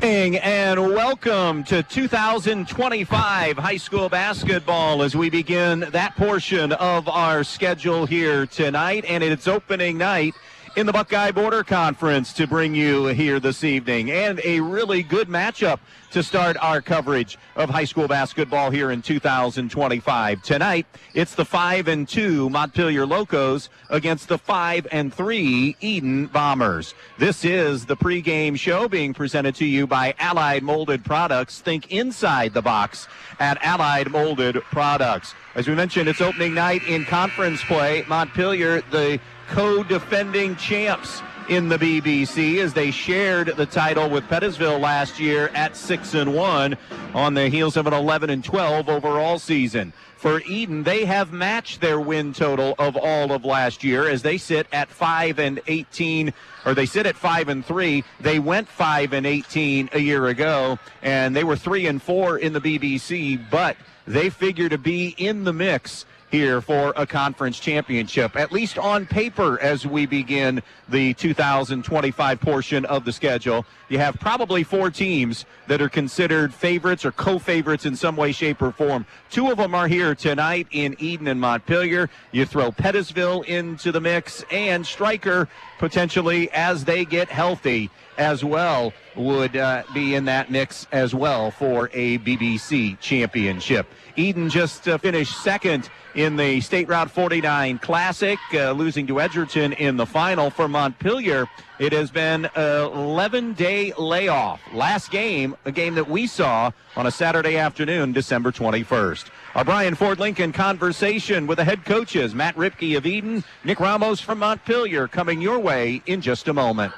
Evening and welcome to 2025 high school basketball as we begin that portion of our schedule here tonight, and it's opening night in the Buckeye Border Conference to bring you here this evening, and a really good matchup to start our coverage of high school basketball here in 2025. Tonight, it's the 5-2 Montpelier Locos against the 5-3 Edon Bombers. This is the pregame show being presented to you by Allied Molded Products. Think inside the box at Allied Molded Products. As we mentioned, it's opening night in conference play. Montpelier, the co-defending champs in the BBC, as they shared the title with Pettisville last year at 6-1 on the heels of an 11-12 overall season. For Edon, they have matched their win total of all of last year as they sit at 5-18, or they sit at 5-3. They went 5-18 a year ago, and they were 3-4 in the BBC, but they figure to be in the mix here for a conference championship, at least on paper, as we begin the 2025 portion of the schedule. You have probably four teams that are considered favorites or co-favorites in some way, shape, or form. Two of them are here tonight in Edon and Montpelier. You throw Pettisville into the mix, and Stryker potentially, as they get healthy as well, would be in that mix as well for a BBC championship. Edon just finished second in the State Route 49 Classic, losing to Edgerton in the final. For Montpelier, it has been an 11-day layoff. Last game, a game that we saw on a Saturday afternoon, December 21st. Our Brian Ford Lincoln conversation with the head coaches, Matt Ripke of Edon, Nick Ramos from Montpelier, coming your way in just a moment.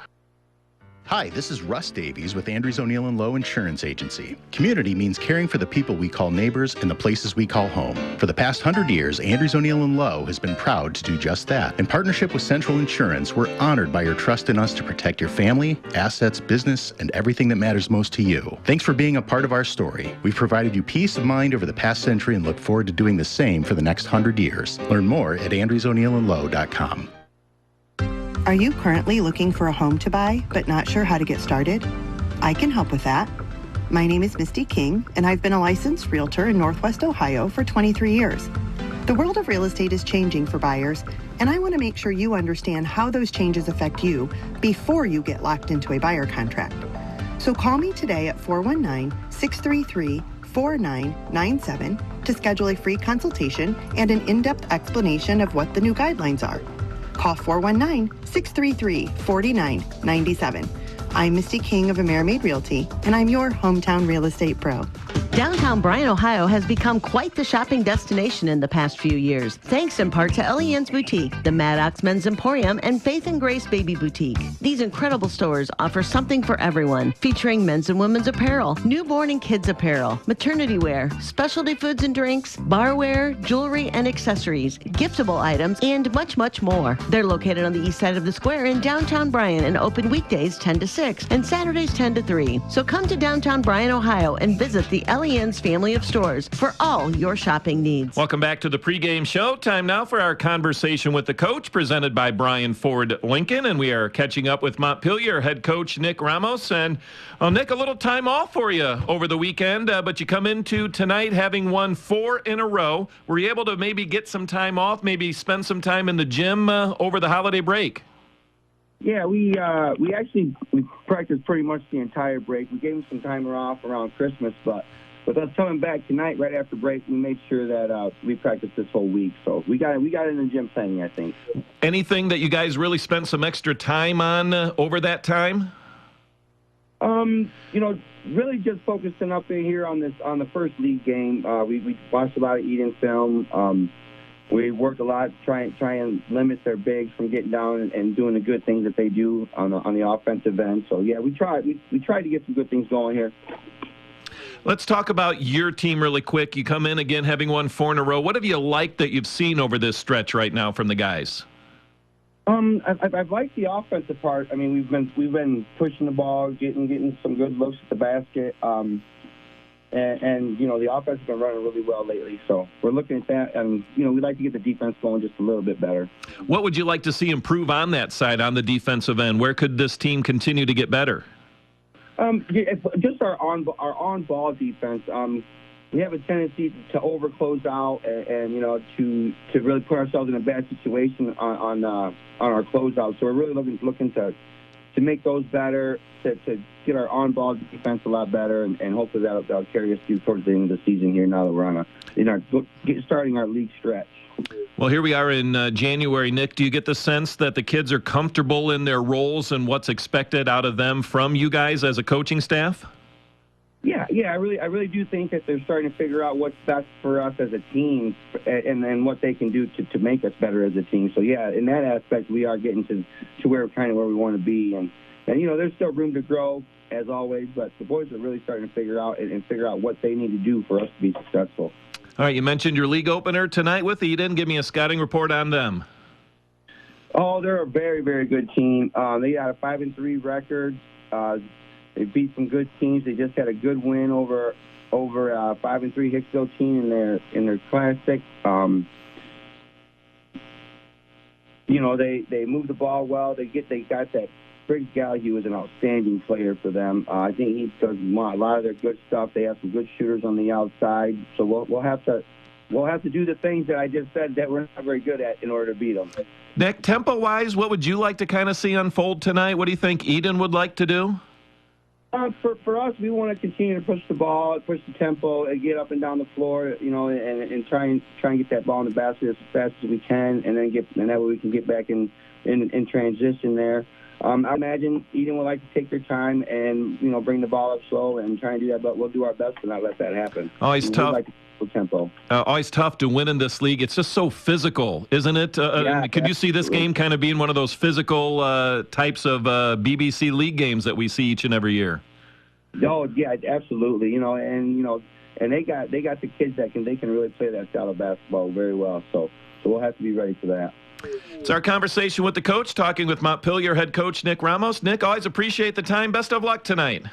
Hi, this is Russ Davies with Andrews O'Neill & Lowe Insurance Agency. Community means caring for the people we call neighbors and the places we call home. For the past 100 years, Andrews O'Neill & Lowe has been proud to do just that. In partnership with Central Insurance, we're honored by your trust in us to protect your family, assets, business, and everything that matters most to you. Thanks for being a part of our story. We've provided you peace of mind over the past century and look forward to doing the same for the next 100 years. Learn more at andrewsoneillandlowe.com. Are you currently looking for a home to buy but not sure how to get started? I can help with that. My name is Misty King, and I've been a licensed realtor in Northwest Ohio for 23 years. The world of real estate is changing for buyers, and I want to make sure you understand how those changes affect you before you get locked into a buyer contract. So call me today at 419-633-4997 to schedule a free consultation and an in-depth explanation of what the new guidelines are. Call 419-633-4997. I'm Misty King of AmeriMade Realty, and I'm your hometown real estate pro. Downtown Bryan, Ohio has become quite the shopping destination in the past few years, thanks in part to Elian's Boutique, the Maddox Men's Emporium, and Faith and Grace Baby Boutique. These incredible stores offer something for everyone, featuring men's and women's apparel, newborn and kids apparel, maternity wear, specialty foods and drinks, barware, jewelry and accessories, giftable items, and much, much more. They're located on the east side of the square in downtown Bryan and open weekdays 10 to 6 and Saturdays 10 to 3. So come to downtown Bryan, Ohio and visit the Elian's family of stores for all your shopping needs. Welcome back to the pregame show. Time now for our conversation with the coach, presented by Brian Ford Lincoln, and we are catching up with Montpelier head coach Nick Ramos. And Nick, a little time off for you over the weekend, but you come into tonight having won 4 in a row. Were you able to maybe get some time off, maybe spend some time in the gym over the holiday break? Yeah, we practiced pretty much the entire break. We gave them some time off around Christmas, but with us coming back tonight right after break, we made sure that we practiced this whole week. So we got in the gym plenty, I think. Anything that you guys really spent some extra time on over that time? Really just focusing up in here on the first league game. We watched a lot of Edon film. We worked a lot try and limit their bigs from getting down and doing the good things that they do on the offensive end. So yeah, we tried to get some good things going here. Let's talk about your team really quick. You come in again having won 4 in a row. What have you liked that you've seen over this stretch right now from the guys? I've liked the offensive part. I mean, we've been pushing the ball, getting some good looks at the basket. And the offense has been running really well lately. So we're looking at that, and we'd like to get the defense going just a little bit better. What would you like to see improve on that side, on the defensive end? Where could this team continue to get better? Just our on-ball defense. We have a tendency to overclose out and to really put ourselves in a bad situation on our closeout. So we're really looking to make those better, to get our on-ball defense a lot better, and hopefully that'll carry us through towards the end of the season here. Now that we're starting our league stretch. Well, here we are in January. Nick, do you get the sense that the kids are comfortable in their roles and what's expected out of them from you guys as a coaching staff? Yeah, I really do think that they're starting to figure out what's best for us as a team, and then what they can do to make us better as a team. So yeah, in that aspect, we are getting to where we want to be, and there's still room to grow as always, but the boys are really starting to figure out what they need to do for us to be successful. All right, you mentioned your league opener tonight with Edon. Give me a scouting report on them. Oh, they're a very, very good team. They got a 5-3 record. They beat some good teams. They just had a good win over a 5-3 Hicksville team in their classic. They move the ball well. They got that. Brigle, he was an outstanding player for them. I think he does a lot of their good stuff. They have some good shooters on the outside. So we'll have to do the things that I just said that we're not very good at in order to beat them. Nick, tempo-wise, what would you like to kind of see unfold tonight? What do you think Edon would like to do? For us, we want to continue to push the ball, push the tempo, and get up and down the floor, and try and get that ball in the basket as fast as we can, and that way we can get back in transition there. I imagine Edon would like to take their time and bring the ball up slow and try and do that, but we'll do our best to not let that happen. Always tough. Like tempo. Always tough to win in this league. It's just so physical, isn't it? Could you see this game kind of being one of those physical types of BBC league games that we see each and every year? Oh yeah, absolutely. And they got the kids that can really play that style of basketball very well. So we'll have to be ready for that. It's our conversation with the coach, talking with Montpelier head coach Nick Ramos. Nick, always appreciate the time. Best of luck tonight.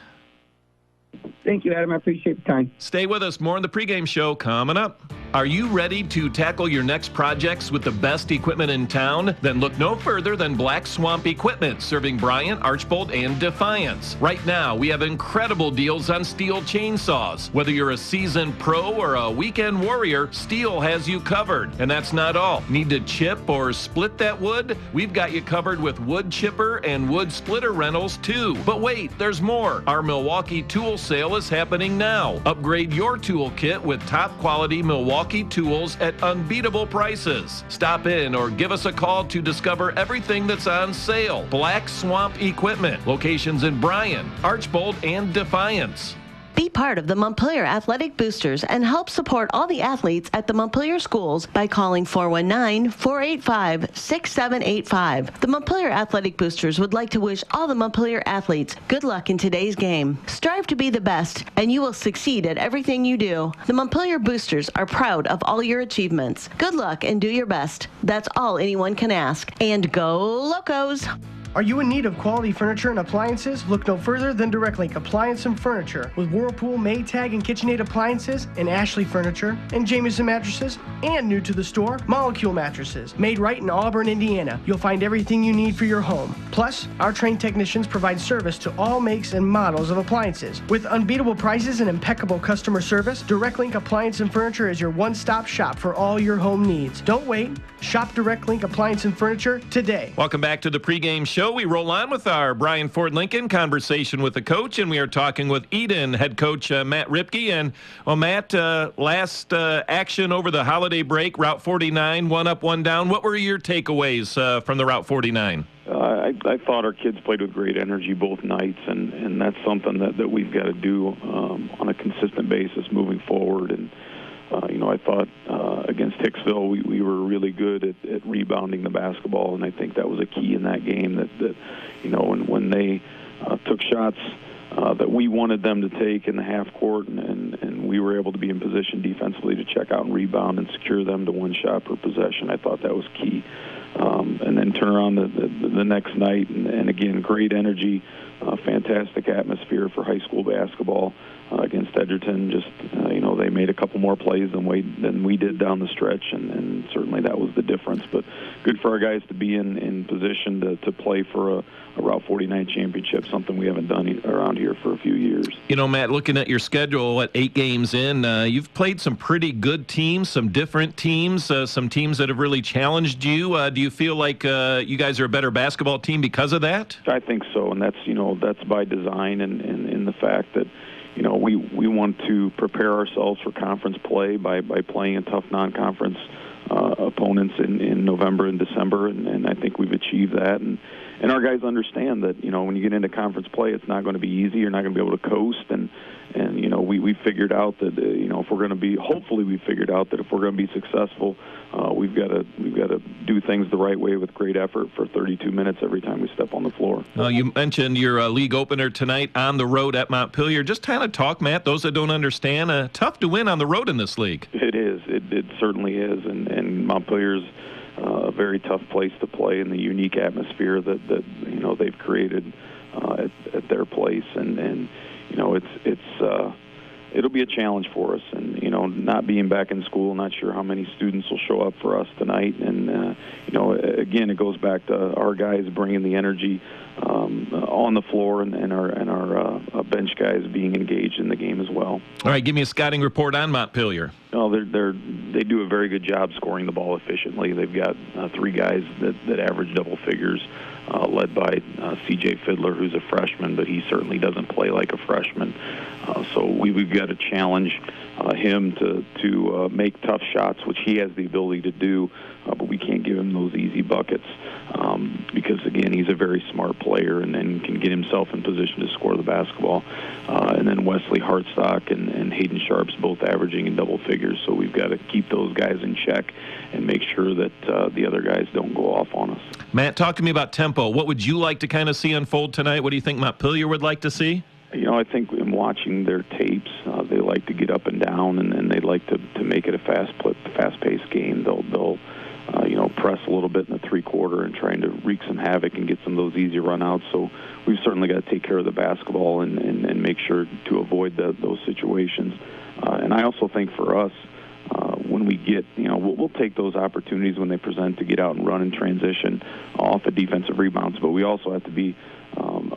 Thank you, Adam. I appreciate the time. Stay with us. More on the pregame show coming up. Are you ready to tackle your next projects with the best equipment in town? Then look no further than Black Swamp Equipment, serving Bryant, Archbold, and Defiance. Right now, we have incredible deals on Steel chainsaws. Whether you're a seasoned pro or a weekend warrior, Steel has you covered. And that's not all. Need to chip or split that wood? We've got you covered with wood chipper and wood splitter rentals too. But wait, there's more. Our Milwaukee tool sale is happening now. Upgrade your tool kit with top quality Milwaukee tools at unbeatable prices. Stop in or give us a call to discover everything that's on sale. Black Swamp Equipment. Locations in Bryan, Archbold, and Defiance. Be part of the Montpelier Athletic Boosters and help support all the athletes at the Montpelier schools by calling 419-485-6785. The Montpelier Athletic Boosters would like to wish all the Montpelier athletes good luck in today's game. Strive to be the best, and you will succeed at everything you do. The Montpelier Boosters are proud of all your achievements. Good luck and do your best. That's all anyone can ask. And go Locos! Are you in need of quality furniture and appliances? Look no further than Direct Link Appliance and Furniture. With Whirlpool, Maytag, and KitchenAid appliances, and Ashley Furniture, and Jamieson mattresses, and new to the store, Molecule mattresses. Made right in Auburn, Indiana. You'll find everything you need for your home. Plus, our trained technicians provide service to all makes and models of appliances. With unbeatable prices and impeccable customer service, Direct Link Appliance and Furniture is your one-stop shop for all your home needs. Don't wait. Shop Direct Link Appliance and Furniture today. Welcome back to the pregame show. We roll on with our Brian Ford Lincoln conversation with the coach, and we are talking with Edon head coach Matt Ripke. And, well, Matt, last action over the holiday break, Route 49, one up, one down. What were your takeaways from the Route 49? I thought our kids played with great energy both nights, and that's something that we've got to do on a consistent basis moving forward. And I thought against Hicksville we were really good at rebounding the basketball, and I think that was a key in that game. That when they took shots that we wanted them to take in the half court, and we were able to be in position defensively to check out and rebound and secure them to one shot per possession. I thought that was key. and then turn around the next night. And again, great energy, fantastic atmosphere for high school basketball against Edgerton. Just, they made a couple more plays than we did down the stretch, and certainly that was the difference. But good for our guys to be in position to play for a Route 49 championship, something we haven't done around here for a few years. Matt, looking at your schedule, 8 games in, you've played some pretty good teams, some different teams, some teams that have really challenged you. Do you feel like you guys are a better basketball team because of that? I think so, and that's by design, and in the fact that we want to prepare ourselves for conference play by playing in tough non-conference opponents in November and December, and I think we've achieved that. And our guys understand that, when you get into conference play, it's not going to be easy. You're not going to be able to coast. And we figured out that, if we're going to be, hopefully we figured out that if we're going to be successful, we've got to do things the right way with great effort for 32 minutes every time we step on the floor. You mentioned your league opener tonight on the road at Montpelier. Just kind of talk, Matt, those that don't understand, tough to win on the road in this league. It is. It certainly is. And Montpelier's a very tough place to play in the unique atmosphere that they've created at their place, and it'll be a challenge for us. And not being back in school, not sure how many students will show up for us tonight. And again, it goes back to our guys bringing the energy on the floor, and our bench guys being engaged in the game as well. All right, give me a scouting report on Montpelier. They do a very good job scoring the ball efficiently. They've got 3 guys that average double figures, led by C.J. Fiddler, who's a freshman, but he certainly doesn't play like a freshman. So we've got to challenge him to make tough shots, which he has the ability to do, but we can't give him those easy buckets because, again, he's a very smart player and then can get himself in position to score the basketball. And then Wesley Hartstock and Hayden Sharp's both averaging in double figures, so we've got to keep those guys in check and make sure that the other guys don't go off on us. Matt, talk to me about tempo. What would you like to kind of see unfold tonight? What do you think Montpelier would like to see? I think in watching their tapes, they like to get up and down, and they like to make it a fast-paced game. They'll press a little bit in the three-quarter and trying to wreak some havoc and get some of those easy run-outs. So we've certainly got to take care of the basketball and make sure to avoid those situations. And I also think for us, when we get, we'll take those opportunities when they present to get out and run and transition off the defensive rebounds, but we also have to be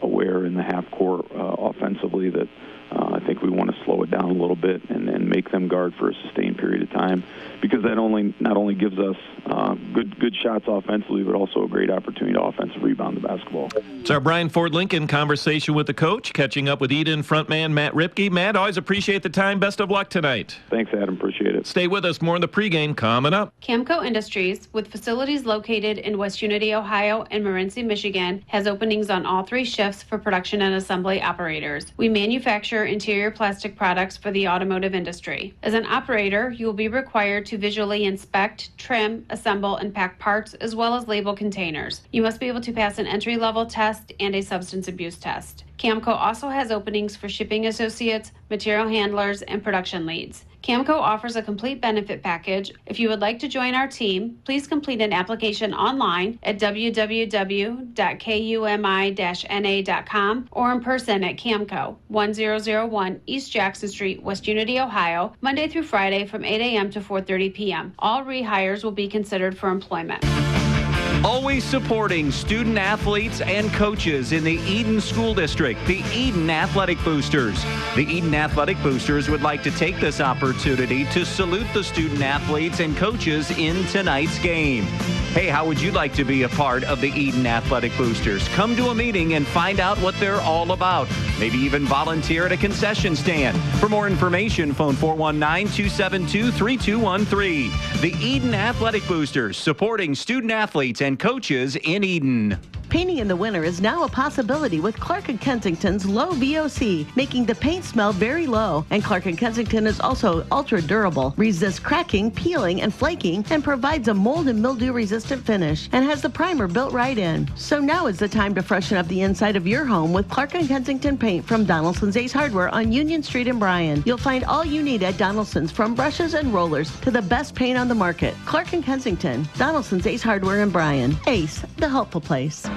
aware in the half court offensively that I think we want to slow it down a little bit and make them guard for a sustained period of time, because that not only gives us good shots offensively, but also a great opportunity to offensive rebound the basketball. It's our Brian Ford Lincoln conversation with the coach, catching up with Edon frontman Matt Ripke. Matt, always appreciate the time. Best of luck tonight. Thanks, Adam. Appreciate it. Stay with us. More in the pregame coming up. Camco Industries, with facilities located in West Unity, Ohio and Morenci, Michigan, has openings on all 3 shifts for production and assembly operators. We manufacture interior plastic products for the automotive industry. As an operator, you will be required to visually inspect, trim, assemble, and pack parts, as well as label containers. You must be able to pass an entry-level test and a substance abuse test. Camco also has openings for shipping associates, material handlers, and production leads. Camco offers a complete benefit package. If you would like to join our team, please complete an application online at www.kumi-na.com or in person at Camco, 1001 East Jackson Street, West Unity, Ohio, Monday through Friday from 8 a.m. to 4:30 p.m. All rehires will be considered for employment. Always supporting student athletes and coaches in the Edon School District, the Edon Athletic Boosters. The Edon Athletic Boosters would like to take this opportunity to salute the student athletes and coaches in tonight's game. Hey, how would you like to be a part of the Edon Athletic Boosters? Come to a meeting and find out what they're all about. Maybe even volunteer at a concession stand. For more information, phone 419-272-3213. The Edon Athletic Boosters, supporting student athletes and coaches in Edon. Painting in the winter is now a possibility with Clark & Kensington's low VOC, making the paint smell very low. And Clark & Kensington is also ultra durable, resists cracking, peeling, and flaking, and provides a mold and mildew resistant finish, and has the primer built right in. So now is the time to freshen up the inside of your home with Clark & Kensington paint from Donaldson's Ace Hardware on Union Street in Bryan. You'll find all you need at Donaldson's, from brushes and rollers to the best paint on the market. Clark & Kensington, Donaldson's Ace Hardware in Bryan. Ace, the helpful place.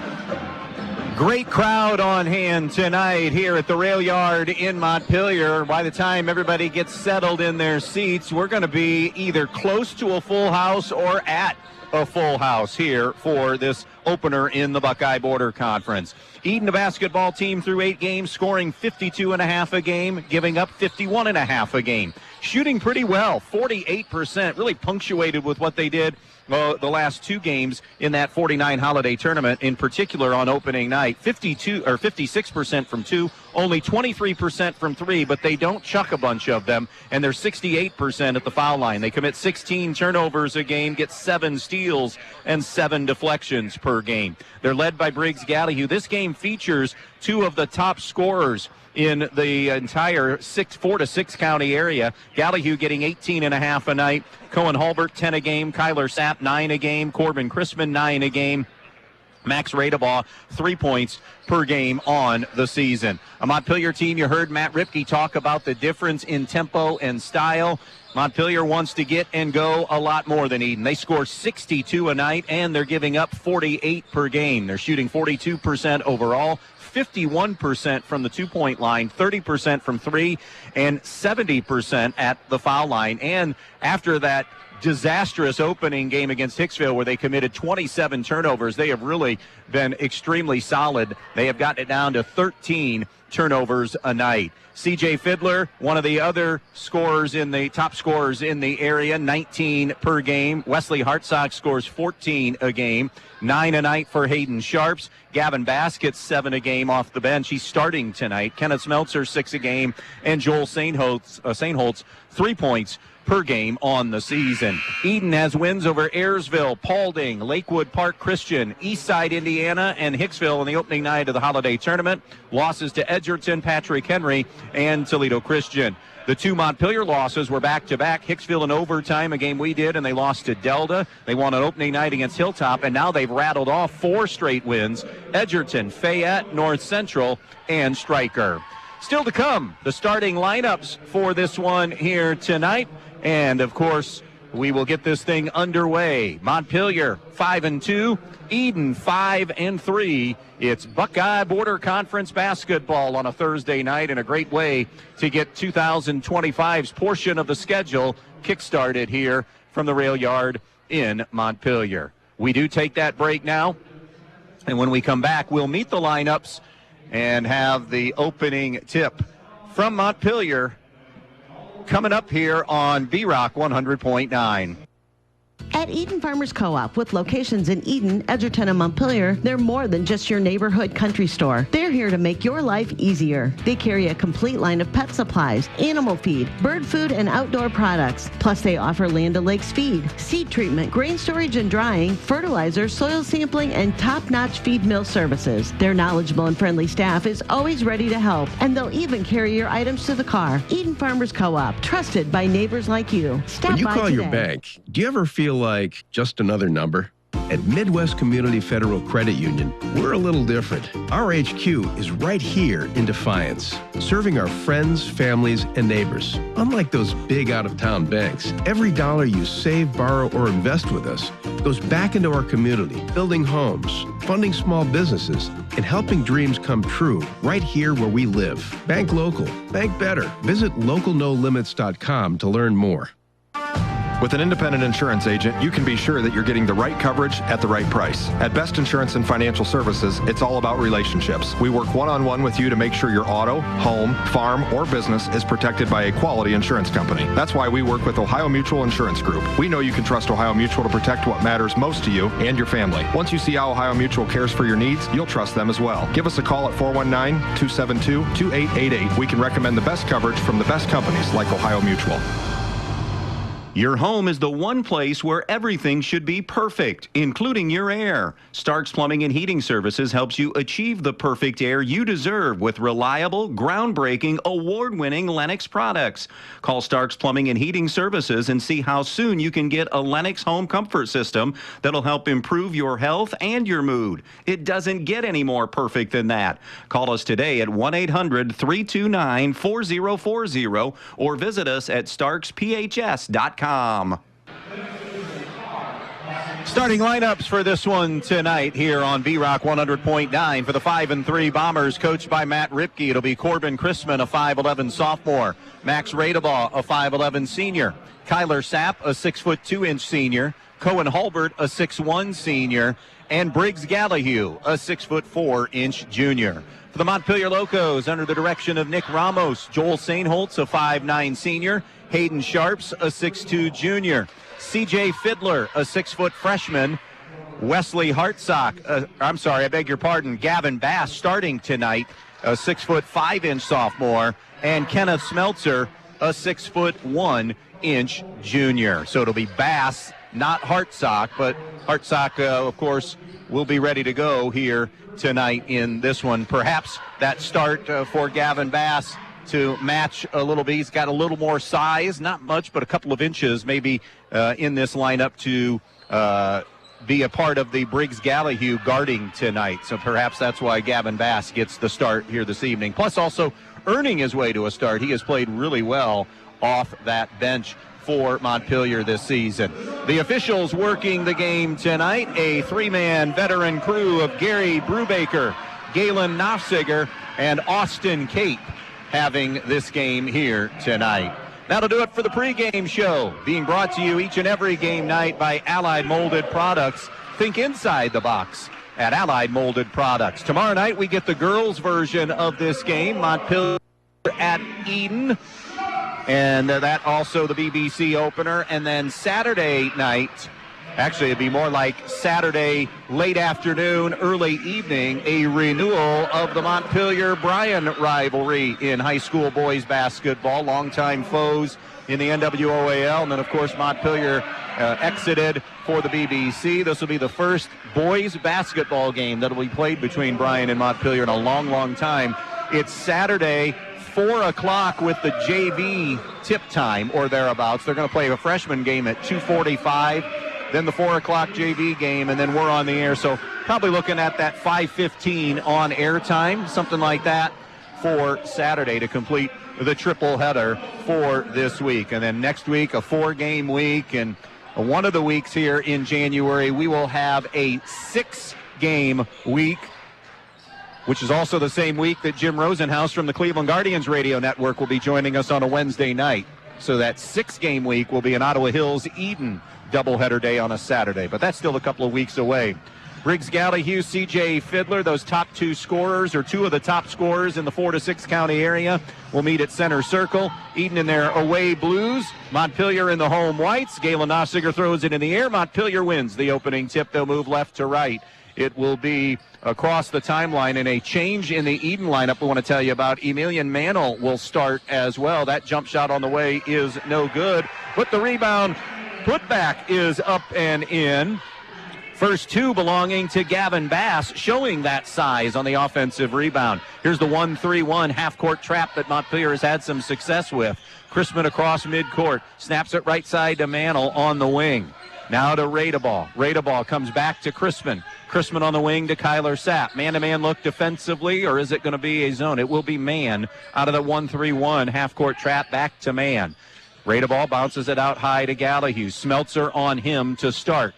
Great crowd on hand tonight here at the Rail Yard in Montpelier. By the time everybody gets settled in their seats, we're going to be either close to a full house or at a full house here for this opener in the Buckeye Border Conference. Edon, the basketball team, through 8 games, scoring 52.5 a game, giving up 51.5 a game. Shooting pretty well, 48%, really punctuated with what they did the last 2 games in that 49 holiday tournament, in particular on opening night. 56% from 2, only 23% from 3, but they don't chuck a bunch of them, and they're 68% at the foul line. They commit 16 turnovers a game, get 7 steals and 7 deflections per game. They're led by Briggs Gallihue. This game features 2 of the top scorers in the entire 4 to 6 county area. Gallihue getting 18.5 a night. Cohen Hulbert 10 a game. Kyler Sapp 9 a game. Corbin Chrisman 9 a game. Max Radebaugh 3 points per game on the season. A Montpelier team, you heard Matt Ripke talk about the difference in tempo and style. Montpelier wants to get and go a lot more than Edon. They score 62 a night, and they're giving up 48 per game. They're shooting 42% overall, 51% from the 2-point line, 30% from 3, and 70% at the foul line. And after that disastrous opening game against Hicksville, where they committed 27 turnovers, they have really been extremely solid. They have gotten it down to 13 turnovers a night. C.J. Fiddler, one of the other scorers in the top scorers in the area, 19 per game. Wesley Hartsock scores 14 a game, 9 a night for Hayden Sharps. Gavin Baskets 7 a game off the bench. He's starting tonight. Kenneth Smeltzer 6 a game, and Joel Sainholtz 3 points per game on the season. Edon has wins over Ayersville, Paulding, Lakewood Park Christian, Eastside Indiana, and Hicksville on the opening night of the holiday tournament. Losses to Edgerton, Patrick Henry, and Toledo Christian. The 2 Montpelier losses were back-to-back. Hicksville in overtime, a game we did, and they lost to Delta. They won on opening night against Hilltop, and now they've rattled off 4 straight wins: Edgerton, Fayette, North Central, and Stryker. Still to come, the starting lineups for this one here tonight. And, of course, we will get this thing underway. Montpelier 5-2, Edon 5-3. It's Buckeye Border Conference basketball on a Thursday night, and a great way to get 2025's portion of the schedule kick-started here from the Rail Yard in Montpelier. We do take that break now, and when we come back, we'll meet the lineups and have the opening tip from Montpelier coming up here on B-Rock 100.9. At Edon Farmers Co-op, with locations in Edon, Edgerton, and Montpelier, they're more than just your neighborhood country store. They're here to make your life easier. They carry a complete line of pet supplies, animal feed, bird food, and outdoor products. Plus, they offer Land O'Lakes feed, seed treatment, grain storage and drying, fertilizer, soil sampling, and top-notch feed mill services. Their knowledgeable and friendly staff is always ready to help, and they'll even carry your items to the car. Edon Farmers Co-op, trusted by neighbors like you. Stop when you by call today. your bank, do you ever feel like just another number? At Midwest Community Federal Credit Union, we're a little different. Our HQ is right here in Defiance, serving our friends, families, and neighbors. Unlike those big out-of-town banks, every dollar you save, borrow, or invest with us goes back into our community, building homes, funding small businesses, and helping dreams come true right here where we live. Bank local. Bank better. Visit localnolimits.com to learn more. With an independent insurance agent, you can be sure that you're getting the right coverage at the right price. At Best Insurance and Financial Services, it's all about relationships. We work one-on-one with you to make sure your auto, home, farm, or business is protected by a quality insurance company. That's why we work with Ohio Mutual Insurance Group. We know you can trust Ohio Mutual to protect what matters most to you and your family. Once you see how Ohio Mutual cares for your needs, you'll trust them as well. Give us a call at 419-272-2888. We can recommend the best coverage from the best companies like Ohio Mutual. Your home is the one place where everything should be perfect, including your air. Stark's Plumbing and Heating Services helps you achieve the perfect air you deserve with reliable, groundbreaking, award-winning Lennox products. Call Stark's Plumbing and Heating Services and see how soon you can get a Lennox home comfort system that'll help improve your health and your mood. It doesn't get any more perfect than that. Call us today at 1-800-329-4040 or visit us at starksphs.com. Starting lineups for this one tonight here on B-Rock 100.9 for the 5-3 Bombers, coached by Matt Ripke. It'll be Corbin Chrisman, a 5'11 sophomore, Max Radebaugh, a 5'11 senior, Kyler Sapp, a 6'2" senior, Cohen Hulbert, a 6'1" senior, and Briggs Gallahue, a 6'4" junior. For the Montpelier Locos, under the direction of Nick Ramos, Joel Sainholtz, a 5'9 senior, Hayden Sharps, a 6'2 junior, C.J. Fiddler, a 6' freshman, Wesley Hartsock, Gavin Bass starting tonight, a 6'5" sophomore, and Kenneth Smeltzer, a 6'1" junior. So it'll be Bass, not Hartsock, but Hartsock, of course, will be ready to go here tonight in this one. Perhaps that start for Gavin Bass to match a little bit. He's got a little more size, not much, but a couple of inches maybe in this lineup to be a part of the Briggs Gallahue guarding tonight. So perhaps that's why Gavin Bass gets the start here this evening. Plus also earning his way to a start. He has played really well off that bench for Montpelier this season. The officials working the game tonight, a three-man veteran crew of Gary Brubaker, Galen Nofziger, and Austin Cape having this game here tonight. That'll do it for the pregame show, being brought to you each and every game night by Allied Molded Products. Think inside the box at Allied Molded Products. Tomorrow night we get the girls' version of this game, Montpelier at Edon, and that also the BBC opener. And then Saturday night, actually it'd be more like Saturday late afternoon, early evening, a renewal of the Montpelier-Bryan rivalry in high school boys basketball. Longtime foes in the NWOAL, and then of course Montpelier exited for the BBC. This will be the first boys basketball game that will be played between Bryan and Montpelier in a long, long time. It's Saturday, 4 o'clock with the JV tip time or thereabouts. They're going to play a freshman game at 2:45. Then the 4 o'clock JV game, and then we're on the air. So probably looking at that 5:15 on air time, something like that, for Saturday to complete the triple header for this week. And then next week, a 4-game week. And one of the weeks here in January, we will have a 6-game week, which is also the same week that Jim Rosenhaus from the Cleveland Guardians radio network will be joining us on a Wednesday night. So that 6-game week will be an Ottawa Hills Edon doubleheader day on a Saturday, but that's still a couple of weeks away. Briggs Gallahue, C.J. Fiddler, those top two scorers, or two of the top scorers in the 4 to 6 county area, will meet at center circle. Edon in their away blues, Montpelier in the home whites. Galen Nofziger throws it in the air. Montpelier wins the opening tip. They'll move left to right. It will be across the timeline, and a change in the Edon lineup we want to tell you about. Emilian Mantle will start as well. That jump shot on the way is no good, but the rebound putback is up and in. First two belonging to Gavin Bass, showing that size on the offensive rebound. Here's the 1-3-1 half-court trap that Montpelier has had some success with. Chrisman across midcourt, snaps it right side to Mantle on the wing. Now to Radebaugh. Radebaugh comes back to Chrisman. Chrisman on the wing to Kyler Sapp. Man-to-man look defensively, or is it going to be a zone? It will be man out of the 1-3-1 half-court trap, back to man. Radebaugh bounces it out high to Gallahue. Smeltzer on him to start.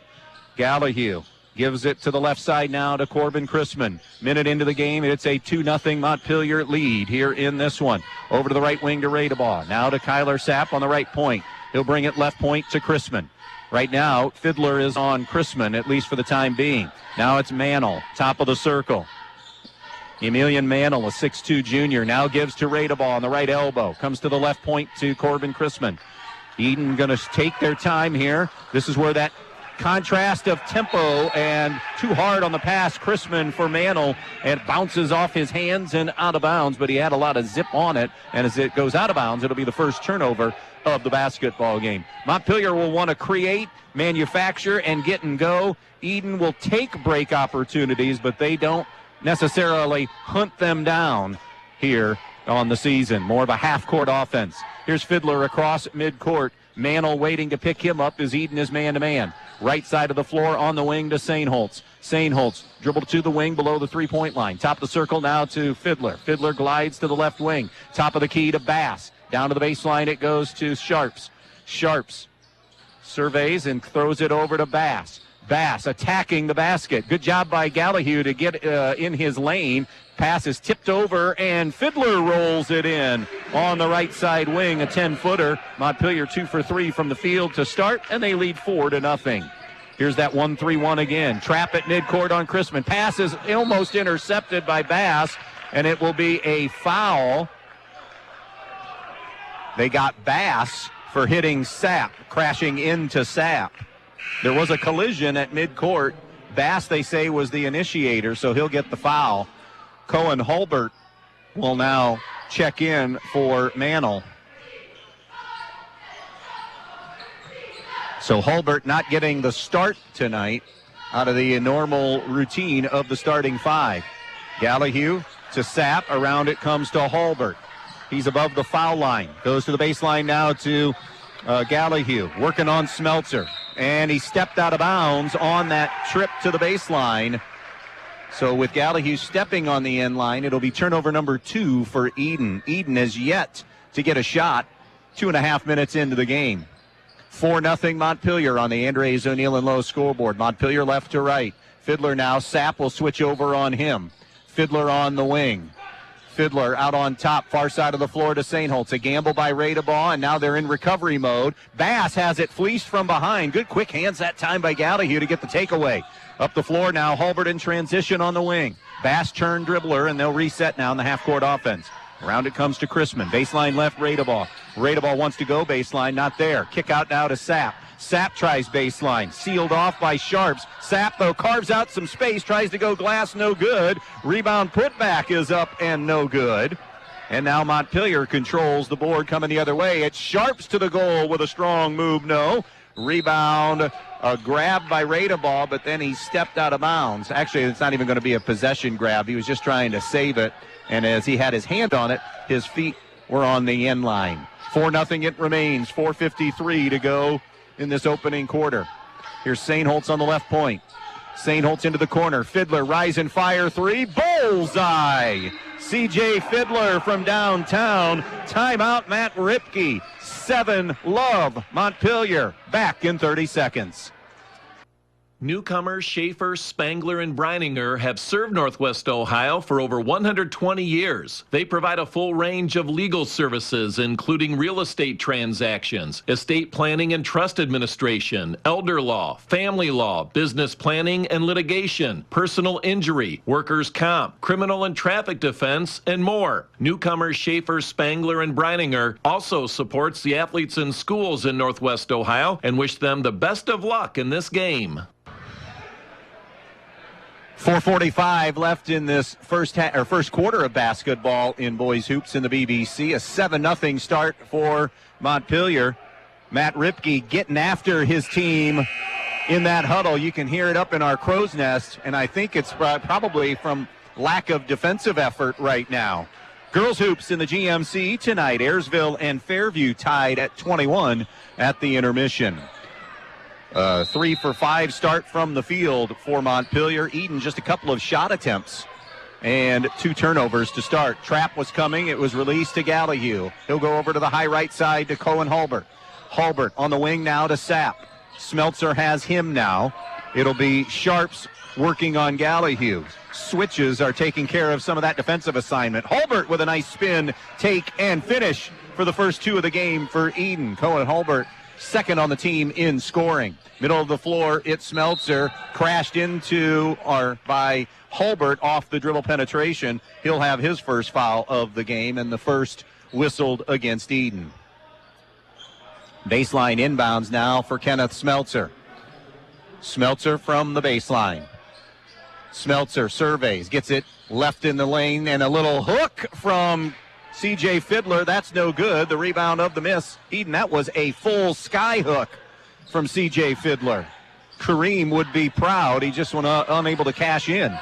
Gallahue gives it to the left side now to Corbin Chrisman. Minute into the game, it's a 2-0 Montpelier lead here in this one. Over to the right wing to Radebaugh. Now to Kyler Sapp on the right point. He'll bring it left point to Chrisman. Right now, Fiddler is on Chrisman, at least for the time being. Now it's Mantle, top of the circle. Emilian Mantle, a 6'2 junior, now gives to Radebaugh on the right elbow. Comes to the left point to Corbin Chrisman. Edon going to take their time here. This is where that contrast of tempo and too hard on the pass. Chrisman for Mantle, and it bounces off his hands and out of bounds, but he had a lot of zip on it, and as it goes out of bounds, it'll be the first turnover of the basketball game. Montpelier will want to create, manufacture, and get and go. Edon will take break opportunities, but they don't necessarily hunt them down here on the season. More of a half-court offense. Here's Fiddler across midcourt. Mantle waiting to pick him up as Edon is man-to-man. Right side of the floor on the wing to Sainholtz. Sainholtz dribbled to the wing below the three-point line. Top of the circle now to Fiddler. Fiddler glides to the left wing. Top of the key to Bass. Down to the baseline it goes to Sharps. Sharps surveys and throws it over to Bass. Bass attacking the basket. Good job by Gallahue to get in his lane. Pass is tipped over, and Fiddler rolls it in on the right side wing, a 10-footer. Montpelier 2 for 3 from the field to start, and they lead 4-0. Here's that 1-3-1 again. Trap at midcourt on Chrisman. Pass is almost intercepted by Bass, and it will be a foul. They got Bass for hitting Sapp, crashing into Sapp. There was a collision at midcourt. Bass, they say, was the initiator, so he'll get the foul. Cohen Hulbert will now check in for Mantle. So Hulbert not getting the start tonight out of the normal routine of the starting five. Gallahue to Sapp. Around it comes to Hulbert. He's above the foul line. Goes to the baseline now to Gallahue. Working on Smeltzer. And he stepped out of bounds on that trip to the baseline. So with Gallahue stepping on the end line, it'll be turnover number 2 for Edon. Edon has yet to get a shot 2.5 minutes into the game. 4-0 Montpelier on the Andres O'Neill and Lowe scoreboard. Montpelier left to right. Fiddler now. Sapp will switch over on him. Fiddler on the wing. Fiddler out on top, far side of the floor to Sainholtz. A gamble by Radebaugh, and now they're in recovery mode. Bass has it fleeced from behind. Good quick hands that time by Gallahue to get the takeaway. Up the floor now, Hulbert in transition on the wing. Bass turn dribbler, and they'll reset now in the half-court offense. Around it comes to Chrisman. Baseline left, Radebaugh. Radebaugh wants to go baseline, not there. Kick out now to Sapp. Sapp tries baseline, sealed off by Sharps. Sapp, though, carves out some space, tries to go glass, no good. Rebound putback is up and no good. And now Montpelier controls the board coming the other way. It's Sharps to the goal with a strong move, no. Rebound, a grab by Radebaugh, but then he stepped out of bounds. Actually, it's not even going to be a possession grab. He was just trying to save it. And as he had his hand on it, his feet were on the end line. 4-0 it remains. 4:53 to go in this opening quarter. Here's Sainholtz on the left point. Sainholtz into the corner. Fiddler, rise and fire three. Bullseye! C.J. Fiddler from downtown. Timeout, Matt Ripke. 7-Love. Montpelier back in 30 seconds. Newcomers Schaefer, Spangler, and Brininger have served Northwest Ohio for over 120 years. They provide a full range of legal services, including real estate transactions, estate planning and trust administration, elder law, family law, business planning and litigation, personal injury, workers' comp, criminal and traffic defense, and more. Newcomers Schaefer, Spangler, and Brininger also supports the athletes in schools in Northwest Ohio and wish them the best of luck in this game. 4:45 left in this first quarter of basketball in boys hoops in the BBC. A 7-0 start for Montpelier. Matt Ripke getting after his team in that huddle. You can hear it up in our crow's nest, and I think it's probably from lack of defensive effort right now. Girls hoops in the GMC tonight. Ayersville and Fairview tied at 21 at the intermission. 3 for 5 start from the field for Montpelier. Edon just a couple of shot attempts and 2 turnovers to start. Trap was coming. It was released to Gallahue. He'll go over to the high right side to Cohen Hulbert. Hulbert on the wing now to Sapp. Smeltzer has him now. It'll be Sharps working on Gallahue. Switches are taking care of some of that defensive assignment. Hulbert with a nice spin, take, and finish for the first 2 of the game for Edon. Cohen Hulbert second on the team in scoring. Middle of the floor, it's Smeltzer, crashed into or by Hulbert off the dribble penetration. He'll have his first foul of the game and the first whistled against Edon. Baseline inbounds now for Kenneth Smeltzer. Smeltzer from the baseline. Smeltzer surveys, gets it left in the lane, and a little hook from C.J. Fiddler. That's no good. The rebound of the miss. Eden, that was a full sky hook from C.J. Fiddler. Kareem would be proud. He just was unable to cash in.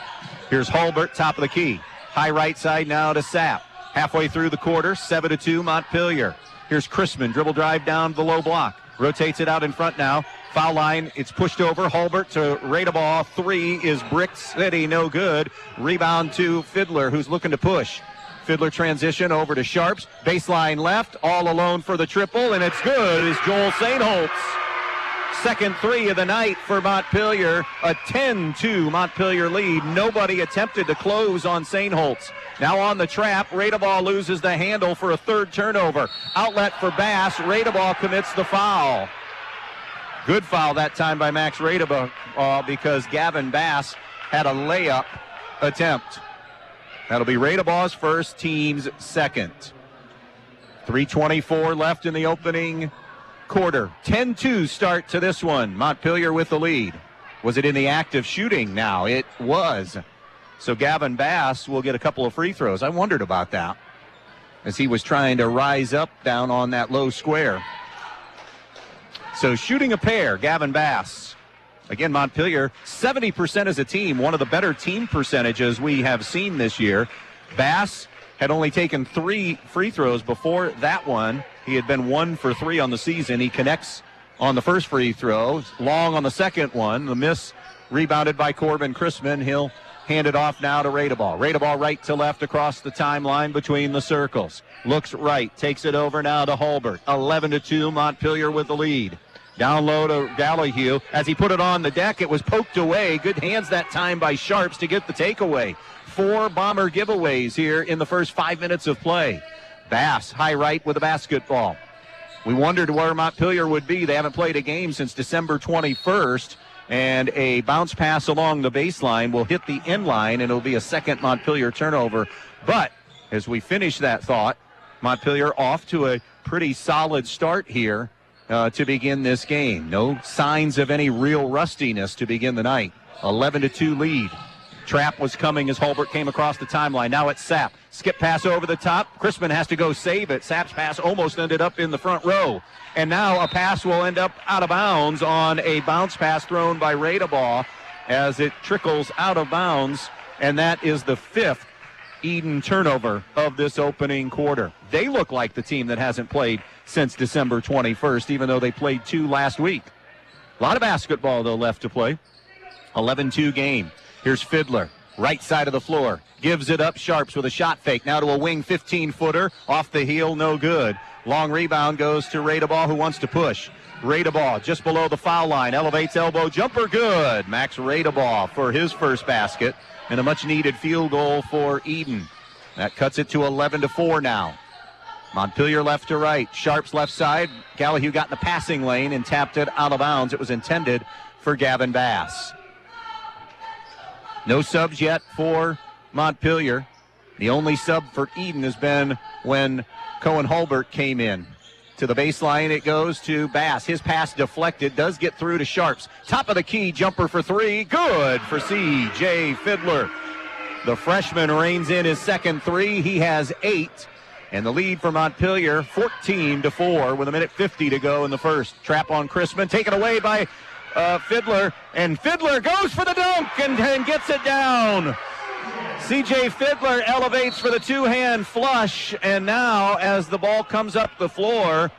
Here's Hulbert, top of the key. High right side now to Sapp. Halfway through the quarter, 7-2 Montpelier. Here's Chrisman, dribble drive down the low block. Rotates it out in front now. Foul line, it's pushed over. Hulbert to Radeball. 3 is Brick City, no good. Rebound to Fiddler, who's looking to push. Fiddler transition over to Sharps. Baseline left, all alone for the triple, and it's good. Is Joel St. Holtz. Second 3 of the night for Montpelier. A 10-2 Montpelier lead. Nobody attempted to close on St. Holtz. Now on the trap, Radeball loses the handle for a third turnover. Outlet for Bass. Radeball commits the foul. Good foul that time by Max Radeball because Gavin Bass had a layup attempt. That'll be Radeball's first, team's second. 3:24 left in the opening quarter. 10-2 start to this one. Montpelier with the lead. Was it in the act of shooting now? It was. So Gavin Bass will get a couple of free throws. I wondered about that as he was trying to rise up down on that low square. So shooting a pair, Gavin Bass. Again, Montpelier, 70% as a team, one of the better team percentages we have seen this year. Bass had only taken 3 free throws before that one. He had been 1 for 3 on the season. He connects on the first free throw, long on the second one. The miss rebounded by Corbin Chrisman. He'll hand it off now to Radeball. Radeball right to left across the timeline between the circles. Looks right, takes it over now to Hulbert. 11-2, Montpelier with the lead. Down low to Gallahue. As he put it on the deck, it was poked away. Good hands that time by Sharps to get the takeaway. 4 Bomber giveaways here in the first 5 minutes of play. Bass, high right with a basketball. We wondered where Montpelier would be. They haven't played a game since December 21st. And a bounce pass along the baseline will hit the end line, and it'll be a second Montpelier turnover. But as we finish that thought, Montpelier off to a pretty solid start here to begin this game. No signs of any real rustiness to begin the night. 11-2 lead. Trap was coming as Hulbert came across the timeline. Now it's Sapp. Skip pass over the top. Chrisman has to go save it. Sapp's pass almost ended up in the front row. And now a pass will end up out of bounds on a bounce pass thrown by Radeball as it trickles out of bounds. And that is the 5th Eden turnover of this opening quarter. They look like the team that hasn't played since December 21st, even though they played 2 last week. A lot of basketball, though, left to play. 11-2 game. Here's Fiddler, right side of the floor. Gives it up. Sharps with a shot fake. Now to a wing 15-footer. Off the heel, no good. Long rebound goes to Radeball, who wants to push. Radeball just below the foul line. Elevates elbow jumper, good. Max Radeball for his first basket. And a much-needed field goal for Eden. That cuts it to 11-4 now. Montpelier left to right. Sharps left side. Gallahue got in the passing lane and tapped it out of bounds. It was intended for Gavin Bass. No subs yet for Montpelier. The only sub for Eden has been when Cohen Hulbert came in. To the baseline it goes to Bass. His pass deflected, does get through to Sharps. Top of the key, jumper for 3. Good for C.J. Fiddler. The freshman reins in his second 3. He has 8. And the lead for Montpelier, 14-4 with 1:50 to go in the first. Trap on Chrisman, taken away by Fiddler, and Fiddler goes for the dunk and gets it down. C.J. Fiddler elevates for the two-hand flush, and now as the ball comes up the floor,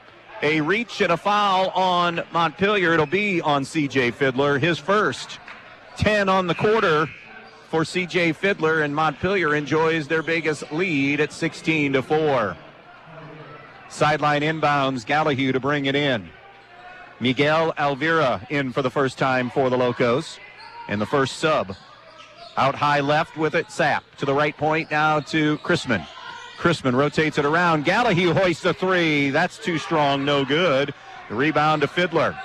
a reach and a foul on Montpelier. It'll be on C.J. Fiddler, his first. 10 on the quarter for C.J. Fiddler, and Montpelier enjoys their biggest lead at 16-4. Sideline inbounds, Gallahue to bring it in. Miguel Alvira in for the first time for the Locos. And the first sub. Out high left with it, Sapp. To the right point now to Chrisman. Chrisman rotates it around. Gallahue hoists a 3. That's too strong, no good. The rebound to Fiddler.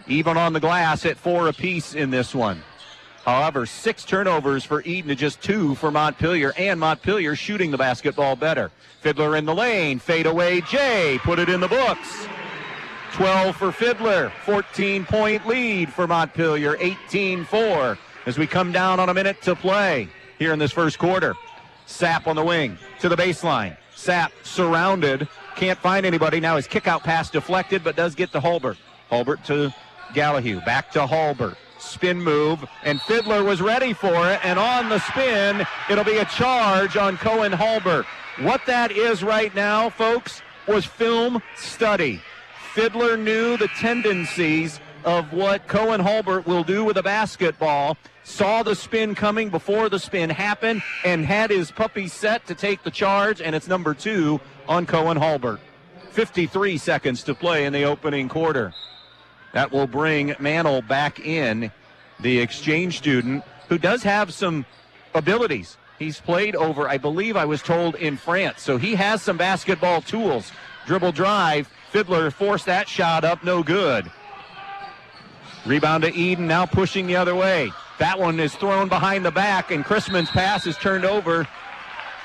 Even on the glass at 4 apiece in this one. However, 6 turnovers for Eden to just 2 for Montpelier, and Montpelier shooting the basketball better. Fiddler in the lane, fade away, Jay, put it in the books. 12 for Fiddler. 14-point lead for Montpelier, 18-4. As we come down on a minute to play here in this first quarter. Sapp on the wing to the baseline. Sapp surrounded. Can't find anybody. Now his kick-out pass deflected, but does get to Hulbert. Hulbert to Gallahue. Back to Hulbert. Spin move, and Fiddler was ready for it, and on the spin, it'll be a charge on Cohen Hulbert. What that is right now, folks, was film study. Fiddler knew the tendencies of what Cohen Hulbert will do with a basketball, saw the spin coming before the spin happened, and had his puppy set to take the charge, and it's number 2 on Cohen Hulbert. 53 seconds to play in the opening quarter. That will bring Mantle back in, the exchange student, who does have some abilities. He's played over, I believe I was told, in France, so he has some basketball tools. Dribble drive, Fiddler forced that shot up, no good. Rebound to Edon, now pushing the other way. That one is thrown behind the back, and Chrisman's pass is turned over.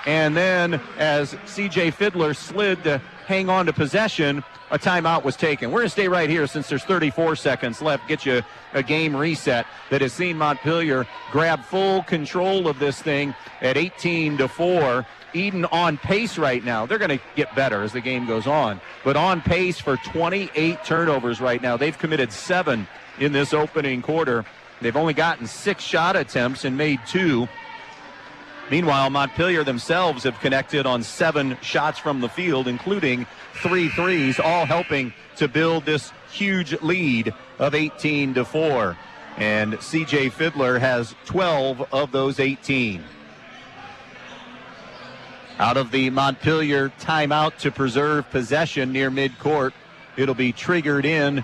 And then as C.J. Fiddler slid to hang on to possession, a timeout was taken. We're going to stay right here since there's 34 seconds left, get you a game reset that has seen Montpelier grab full control of this thing at 18-4. Edon on pace right now. They're going to get better as the game goes on, but on pace for 28 turnovers right now. They've committed 7 in this opening quarter. They've only gotten 6 shot attempts and made 2. Meanwhile, Montpelier themselves have connected on 7 shots from the field, including 3 threes, all helping to build this huge lead of 18-4. And C.J. Fiddler has 12 of those 18. Out of the Montpelier timeout to preserve possession near midcourt, it'll be triggered in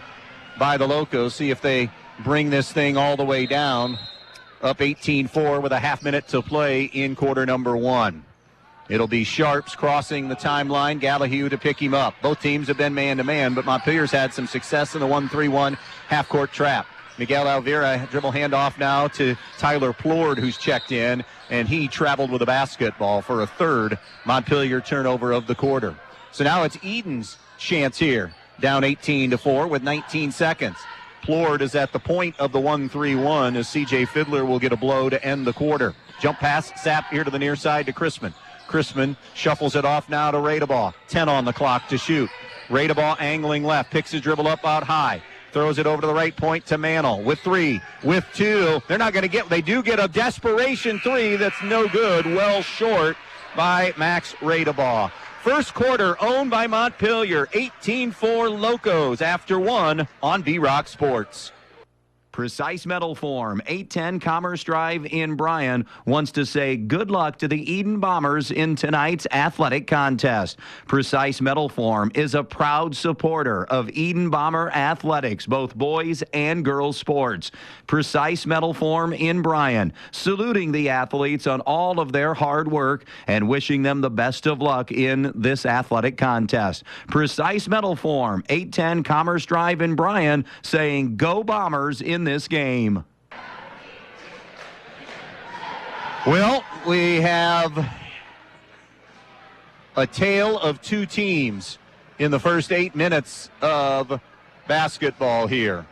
by the Locos. See if they bring this thing all the way down. Up 18-4 with a half minute to play in quarter number 1. It'll be Sharps crossing the timeline, Gallahue to pick him up. Both teams have been man-to-man, but Montpelier's had some success in the 1-3-1 half-court trap. Miguel Alvira, dribble handoff now to Tyler Plord, who's checked in, and he traveled with a basketball for a third Montpelier turnover of the quarter. So now it's Edon's chance here, down 18-4 with 19 seconds. Plord is at the point of the 1-3-1 as C.J. Fiddler will get a blow to end the quarter. Jump pass, Sapp here to the near side to Chrisman. Chrisman shuffles it off now to Radebaugh. 10 on the clock to shoot. Radebaugh angling left, picks his dribble up out high. Throws it over to the right point to Mantle with 3, with 2. They're not going to get, they do get a desperation 3 that's no good, well short by Max Radebaugh. First quarter owned by Montpelier, 18-4 Locos after 1 on B-Rock Sports. Precise Metal Form, 810 Commerce Drive in Bryan, wants to say good luck to the Edon Bombers in tonight's athletic contest. Precise Metal Form is a proud supporter of Edon Bomber athletics, both boys and girls sports. Precise Metal Form in Bryan, saluting the athletes on all of their hard work and wishing them the best of luck in this athletic contest. Precise Metal Form, 810 Commerce Drive in Bryan, saying go Bombers in this game. Well, we have a tale of 2 teams in the first 8 minutes of basketball here.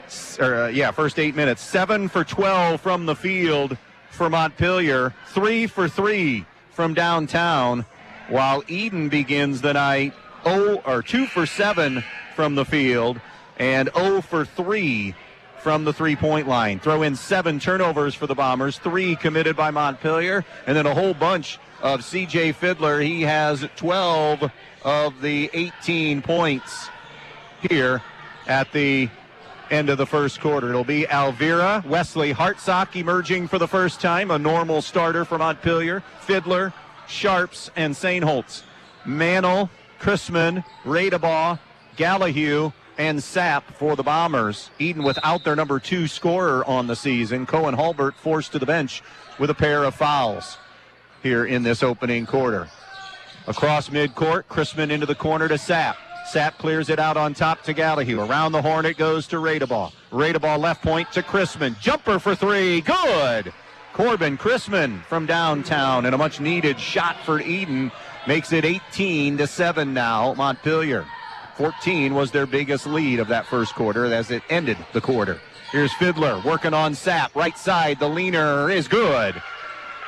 First 8 minutes. 7 for 12 from the field for Montpelier. 3 for 3 from downtown, while Edon begins the night 2 for 7 from the field and 0 for 3 from the three-point line. Throw in 7 turnovers for the Bombers, 3 committed by Montpelier, and then a whole bunch of C.J. Fiddler. He has 12 of the 18 points here at the end of the first quarter. It'll be Alvira, Wesley Hartsock emerging for the first time, a normal starter for Montpelier, Fiddler, Sharps, and Sainholtz. Mantle, Chrisman, Radebaugh, Gallahue, and Sapp for the Bombers. Edon without their number 2 scorer on the season. Cohen Hulbert forced to the bench with a pair of fouls here in this opening quarter. Across midcourt, Chrisman into the corner to Sapp. Sapp clears it out on top to Gallahue. Around the horn it goes to Radebaugh. Radebaugh left point to Chrisman. Jumper for 3. Good! Corbin Chrisman from downtown, and a much needed shot for Edon makes it 18-7 now, Montpelier. 14 was their biggest lead of that first quarter as it ended the quarter. Here's Fiddler working on Sapp. Right side, the leaner is good.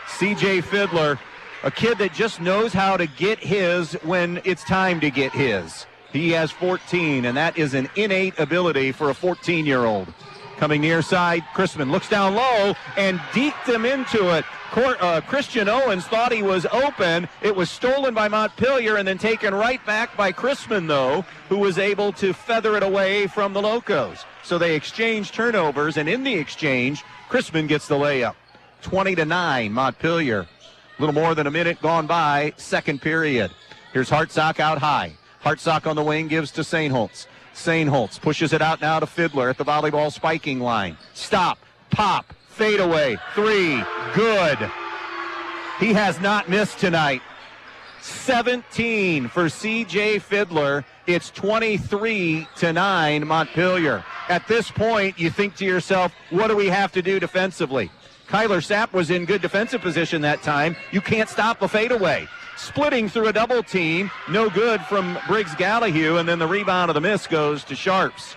C.J. Fiddler, a kid that just knows how to get his when it's time to get his. He has 14, and that is an innate ability for a 14-year-old. Coming near side, Chrisman looks down low and deked him into it. Christian Owens thought he was open. It was stolen by Montpelier and then taken right back by Chrisman, though, who was able to feather it away from the Locos. So they exchange turnovers, and in the exchange, Chrisman gets the layup. 20-9, Montpelier. A little more than a minute gone by, second period. Here's Hartsock out high. Hartsock on the wing gives to Sainholtz. Sainholtz pushes it out now to Fiddler at the volleyball spiking line. Stop, pop, fade away, three, good. He has not missed tonight. 17 for C.J. Fiddler. It's 23-9 Montpelier. At this point, you think to yourself, what do we have to do defensively? Kyler Sapp was in good defensive position that time. You can't stop a fadeaway. Splitting through a double team, no good from Briggs Gallahue, and then the rebound of the miss goes to Sharps.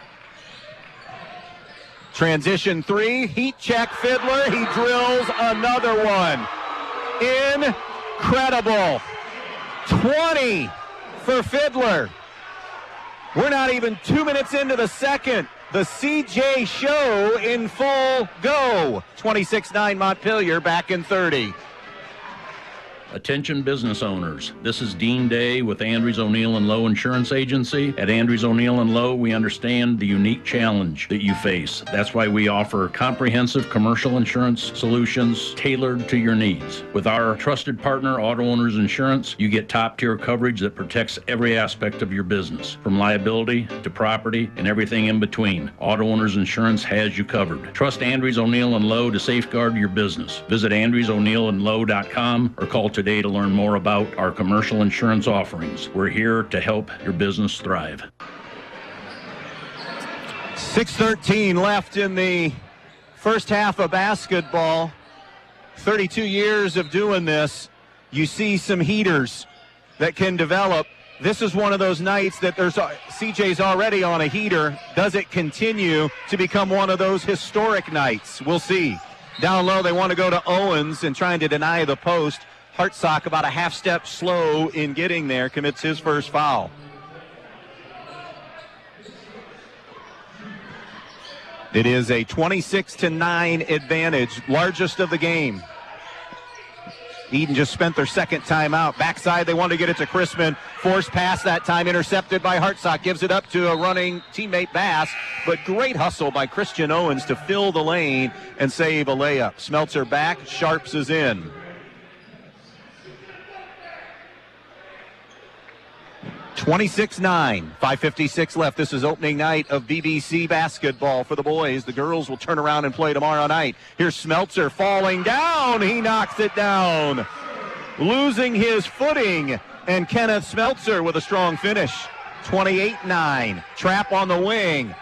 Transition three, heat check Fiddler, he drills another one. Incredible. 20 for Fiddler. We're not even 2 minutes into the second. The CJ show in full go. 26-9 Montpelier back in 30. Attention business owners, this is Dean Day with Andrews O'Neill & Lowe Insurance Agency. At Andrews O'Neill & Lowe, we understand the unique challenge that you face. That's why we offer comprehensive commercial insurance solutions tailored to your needs. With our trusted partner, Auto Owners Insurance, you get top-tier coverage that protects every aspect of your business, from liability to property and everything in between. Auto Owners Insurance has you covered. Trust Andrews O'Neill & Lowe to safeguard your business. Visit AndrewsO'NeillandLowe.com or call today to learn more about our commercial insurance offerings. We're here to help your business thrive. 6:13 left in the first half of basketball. 32 years of doing this. You see some heaters that can develop. This is one of those nights that CJ's already on a heater. Does it continue to become one of those historic nights? We'll see. Down low, they want to go to Owens and trying to deny the post. Hartsock about a half step slow in getting there, commits his first foul. It is a 26-9 advantage, largest of the game. Eden just spent their second timeout. Backside, they want to get it to Chrisman. Forced pass that time, intercepted by Hartsock. Gives it up to a running teammate Bass, but great hustle by Christian Owens to fill the lane and save a layup. Smeltzer back, Sharps is in. 26-9, 5:56 left. This is opening night of BBC basketball for the boys. The girls will turn around and play tomorrow night. Here's Smeltzer falling down. He knocks it down. Losing his footing, and Kenneth Smeltzer with a strong finish. 28-9. Trap on the wing,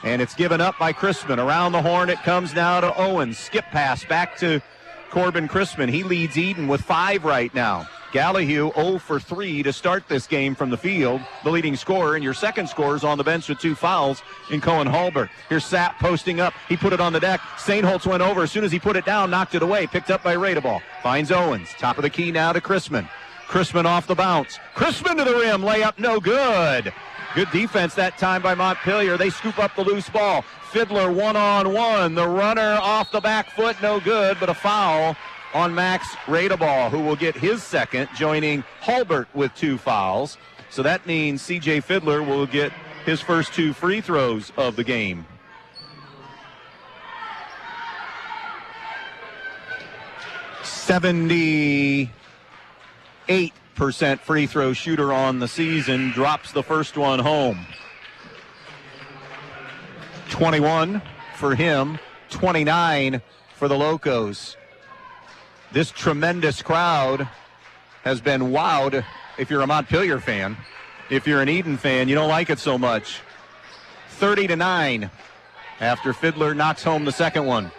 and it's given up by Chrisman. Around the horn it comes now to Owens. Skip pass back to Corbin Chrisman. He leads Eden with 5 right now. Gallahue 0 for 3 to start this game from the field. The leading scorer, and your second scorer is on the bench with 2 fouls in Cohen Hulbert. Here's Sapp posting up. He put it on the deck. Sainholtz went over. As soon as he put it down, knocked it away. Picked up by Radeball. Finds Owens. Top of the key now to Chrisman. Chrisman off the bounce. Chrisman to the rim. Layup no good. Good defense that time by Montpelier. They scoop up the loose ball. Fiddler one-on-one. The runner off the back foot, no good, but a foul on Max Radeball, who will get his second, joining Hulbert with 2 fouls. So that means C.J. Fiddler will get his first 2 free throws of the game. .78% free throw shooter on the season, drops the first one home. 21 for him, 29 for the Locos. This tremendous crowd has been wowed if you're a Montpelier fan. If you're an Eden fan, you don't like it so much. 30-9 after Fiddler knocks home the second one.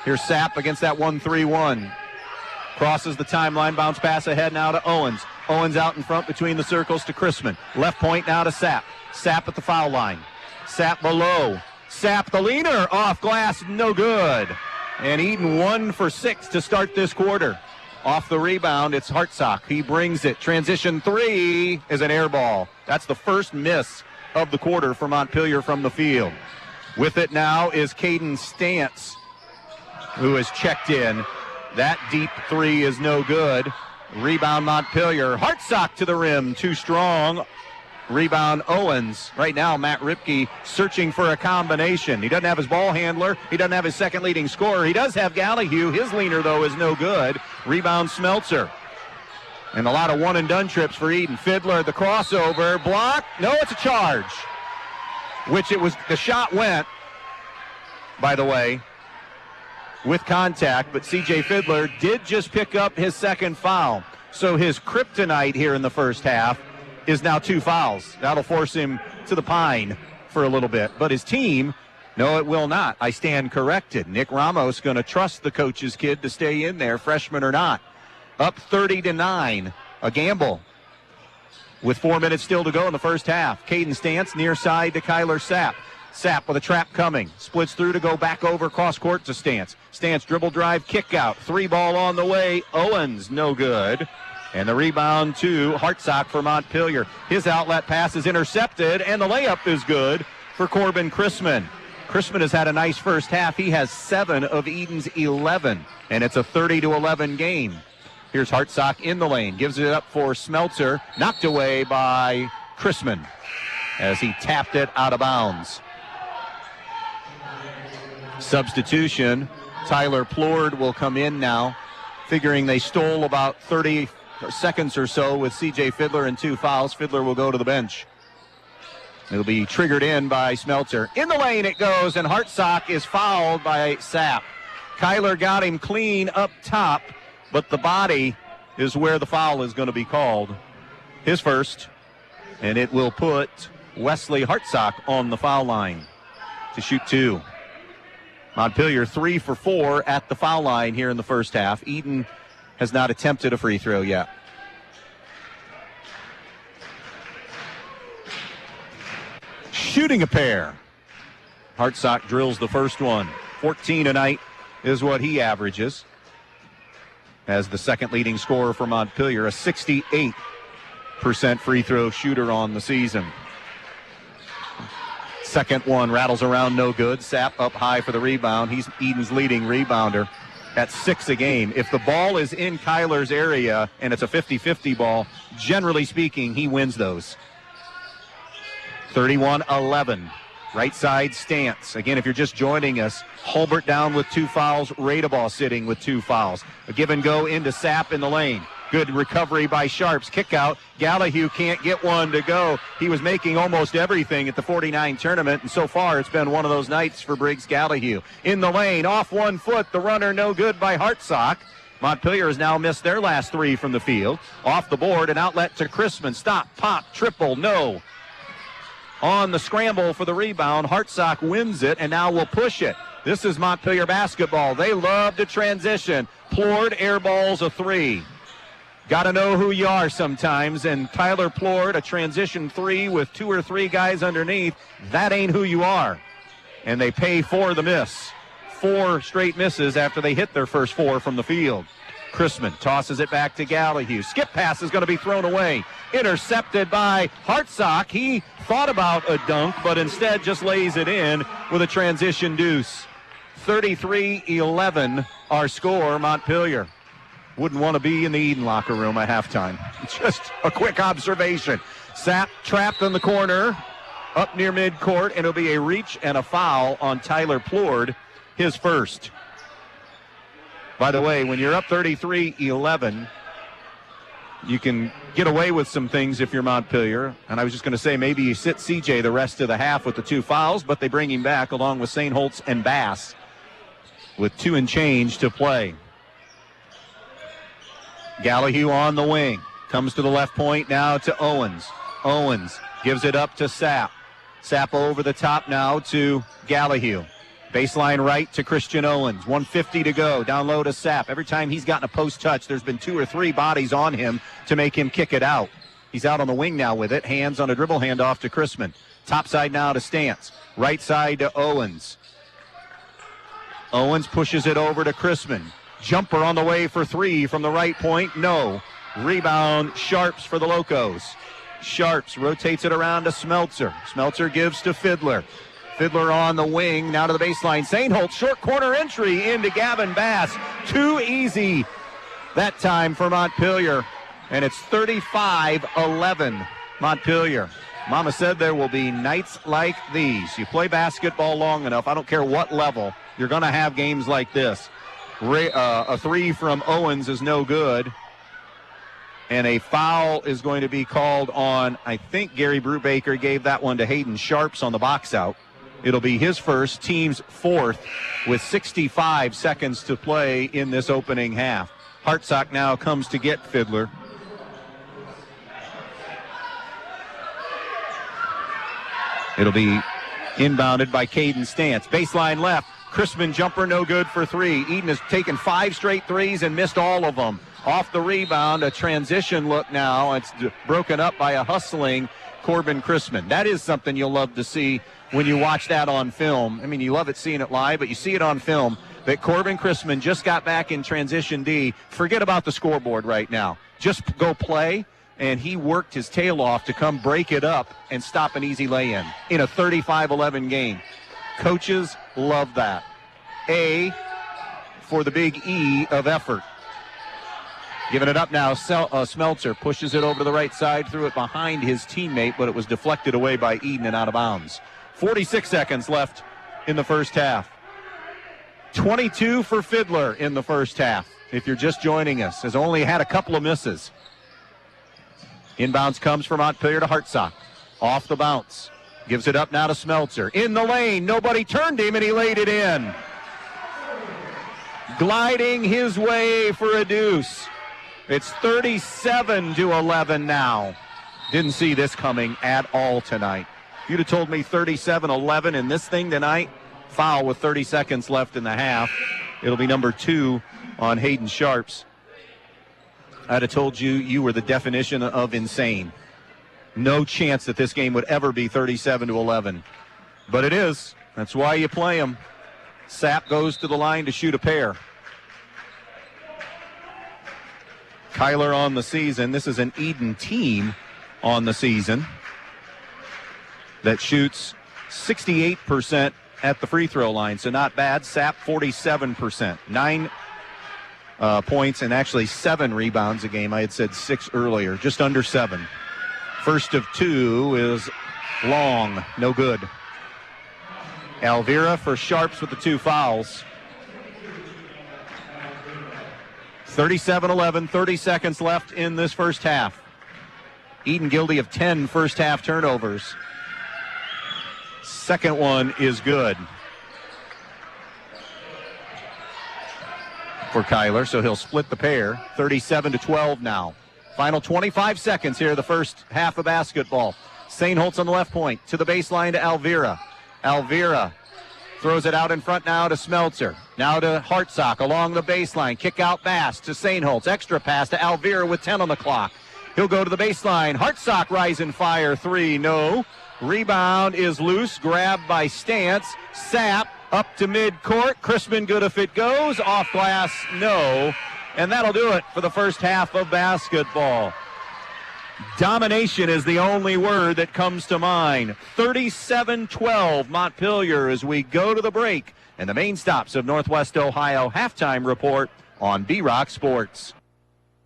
Here's Sapp against that 1-3-1. Crosses the timeline, bounce pass ahead now to Owens. Owens out in front between the circles to Chrisman. Left point now to Sapp. Sapp at the foul line. Sapp below. Sapp the leaner off glass, no good. And Edon 1 for 6 to start this quarter. Off the rebound, it's Hartsock. He brings it. Transition 3 is an air ball. That's the first miss of the quarter for Montpelier from the field. With it now is Caden Stantz, who has checked in. That deep 3 is no good. Rebound Montpelier. Hartsock to the rim, too strong. Rebound Owens. Right now, Matt Ripke searching for a combination. He doesn't have his ball handler. He doesn't have his second leading scorer. He does have Gallahue. His leaner, though, is no good. Rebound Smeltzer. And a lot of one-and-done trips for Edon. Fiddler, the crossover. Block. No, it's a charge. Which it was, the shot went, by the way, with contact, but C.J. Fiddler did just pick up his second foul. So his kryptonite here in the first half is now 2 fouls. That'll force him to the pine for a little bit. But his team, no, it will not. I stand corrected. Nick Ramos going to trust the coach's kid to stay in there, freshman or not. Up 30-9, a gamble. With 4 minutes still to go in the first half. Caden Stantz near side to Kyler Sapp. Sapp with a trap coming. Splits through to go back over cross court to Stantz. Stantz dribble drive, kick out. 3 ball on the way. Owens, no good. And the rebound to Hartsock for Montpelier. His outlet pass is intercepted, and the layup is good for Corbin Chrisman. Chrisman has had a nice first half. He has 7 of Edon's 11, and it's a 30-11 game. Here's Hartsock in the lane. Gives it up for Smeltzer. Knocked away by Chrisman as he tapped it out of bounds. Substitution. Tyler Plord will come in now, figuring they stole about 30 seconds or so with C.J. Fiddler and 2 fouls. Fiddler will go to the bench. It'll be triggered in by Smeltzer. In the lane it goes, and Hartsock is fouled by Sapp. Kyler got him clean up top, but the body is where the foul is going to be called. His first, and it will put Wesley Hartsock on the foul line to shoot 2. Montpelier 3 for 4 at the foul line here in the first half. Edon has not attempted a free throw yet. Shooting a pair. Hartsock drills the first one. 14 tonight is what he averages as the second leading scorer for Montpelier, a 68% free throw shooter on the season. Second one rattles around, no good. Sapp up high for the rebound. He's Edon's leading rebounder at 6 a game. If the ball is in Kyler's area and it's a 50-50 ball, generally speaking, he wins those. 31-11. Right side Stantz. Again, if you're just joining us, Hulbert down with 2 fouls. Radeball sitting with 2 fouls. A give and go into Sapp in the lane. Good recovery by Sharps. Kick out. Gallahue can't get one to go. He was making almost everything at the 49 tournament, and so far it's been one of those nights for Briggs Gallahue. In the lane, off 1 foot. The runner no good by Hartsock. Montpelier has now missed their last 3 from the field. Off the board, an outlet to Chrisman. Stop, pop, triple, no. On the scramble for the rebound, Hartsock wins it and now will push it. This is Montpelier basketball. They love to transition. Plord airballs a 3. Got to know who you are sometimes, and Tyler Plord, a transition 3 with 2 or 3 guys underneath, that ain't who you are. And they pay for the miss. 4 straight misses after they hit their first 4 from the field. Chrisman tosses it back to Gallahue. Skip pass is going to be thrown away. Intercepted by Hartsock. He thought about a dunk, but instead just lays it in with a transition deuce. 33-11 our score, Montpelier. Wouldn't want to be in the Edon locker room at halftime. Just a quick observation. Sapp trapped in the corner, up near midcourt, and it'll be a reach and a foul on Tyler Plord, his first. By the way, when you're up 33-11, you can get away with some things if you're Montpelier. And I was just going to say maybe you sit CJ the rest of the half with the 2 fouls, but they bring him back along with St. Holtz and Bass with 2 and change to play. Gallahue on the wing. Comes to the left point now to Owens. Owens gives it up to Sapp. Sapp over the top now to Gallahue. Baseline right to Christian Owens. 1:50 to go. Down low to Sapp. Every time he's gotten a post touch, there's been 2 or 3 bodies on him to make him kick it out. He's out on the wing now with it. Hands on a dribble handoff to Chrisman. Top side now to Stantz. Right side to Owens. Owens pushes it over to Chrisman. Jumper on the way for three from the right point. No. Rebound, Sharps for the Locos. Sharps rotates it around to Smeltzer. Smeltzer gives to Fiddler. Fiddler on the wing, now to the baseline. Sainholtz, short corner entry into Gavin Bass. Too easy that time for Montpelier. And it's 35-11 Montpelier. Mama said there will be nights like these. You play basketball long enough, I don't care what level, you're going to have games like this. A three from Owens is no good. And a foul is going to be called on, I think Gary Brubaker gave that one to Hayden Sharps on the box out. It'll be his first, team's fourth, with 65 seconds to play in this opening half. Hartsock now comes to get Fiddler. It'll be inbounded by Caden Stantz. Baseline left. Chrisman jumper no good for three. Edon has taken 5 straight threes and missed all of them. Off the rebound, a transition look now. It's broken up by a hustling Corbin Chrisman. That is something you'll love to see when you watch that on film. I mean, you love it seeing it live, but you see it on film that Corbin Chrisman just got back in transition D. Forget about the scoreboard right now. Just go play, and he worked his tail off to come break it up and stop an easy lay-in in a 35-11 game. Coaches love that. A for the big E of effort. Giving it up now, Smeltzer pushes it over to the right side, threw it behind his teammate, but it was deflected away by Edon and out of bounds. 46 seconds left in the first half. 22 for Fiddler in the first half, if you're just joining us, has only had a couple of misses. Inbounds comes from Montpelier to Hartsock. Off the bounce. Gives it up now to Smeltzer. In the lane, nobody turned him, and he laid it in. Gliding his way for a deuce. It's 37-11 now. Didn't see this coming at all tonight. If you'd have told me 37-11 in this thing tonight, foul with 30 seconds left in the half. It'll be number 2 on Hayden Sharps. I'd have told you were the definition of insane. No chance that this game would ever be 37-11. But it is. That's why you play them. Sapp goes to the line to shoot a pair. Kyler on the season. This is an Edon team on the season that shoots 68% at the free throw line, so not bad. Sapp 47%. 9 points and actually 7 rebounds a game. I had said 6 earlier, just under 7. First of 2 is long, no good. Alvira for Sharps with the 2 fouls. 37-11, 30 seconds left in this first half. Edon guilty of 10 first half turnovers. Second one is good for Kyler, so he'll split the pair. 37-12 now. Final 25 seconds here, the first half of basketball. Sainholtz on the left point, to the baseline to Alvira. Alvira throws it out in front now to Smeltzer. Now to Hartsock along the baseline. Kick out Bass to Sainholtz. Extra pass to Alvira with 10 on the clock. He'll go to the baseline. Hartsock rise and fire 3. No. Rebound is loose. Grabbed by Stantz. Sapp up to midcourt. Chrisman good if it goes. Off glass, no. And that'll do it for the first half of basketball. Domination is the only word that comes to mind. 37-12 Montpelier as we go to the break. And the main stops of Northwest Ohio halftime report on B-Rock Sports.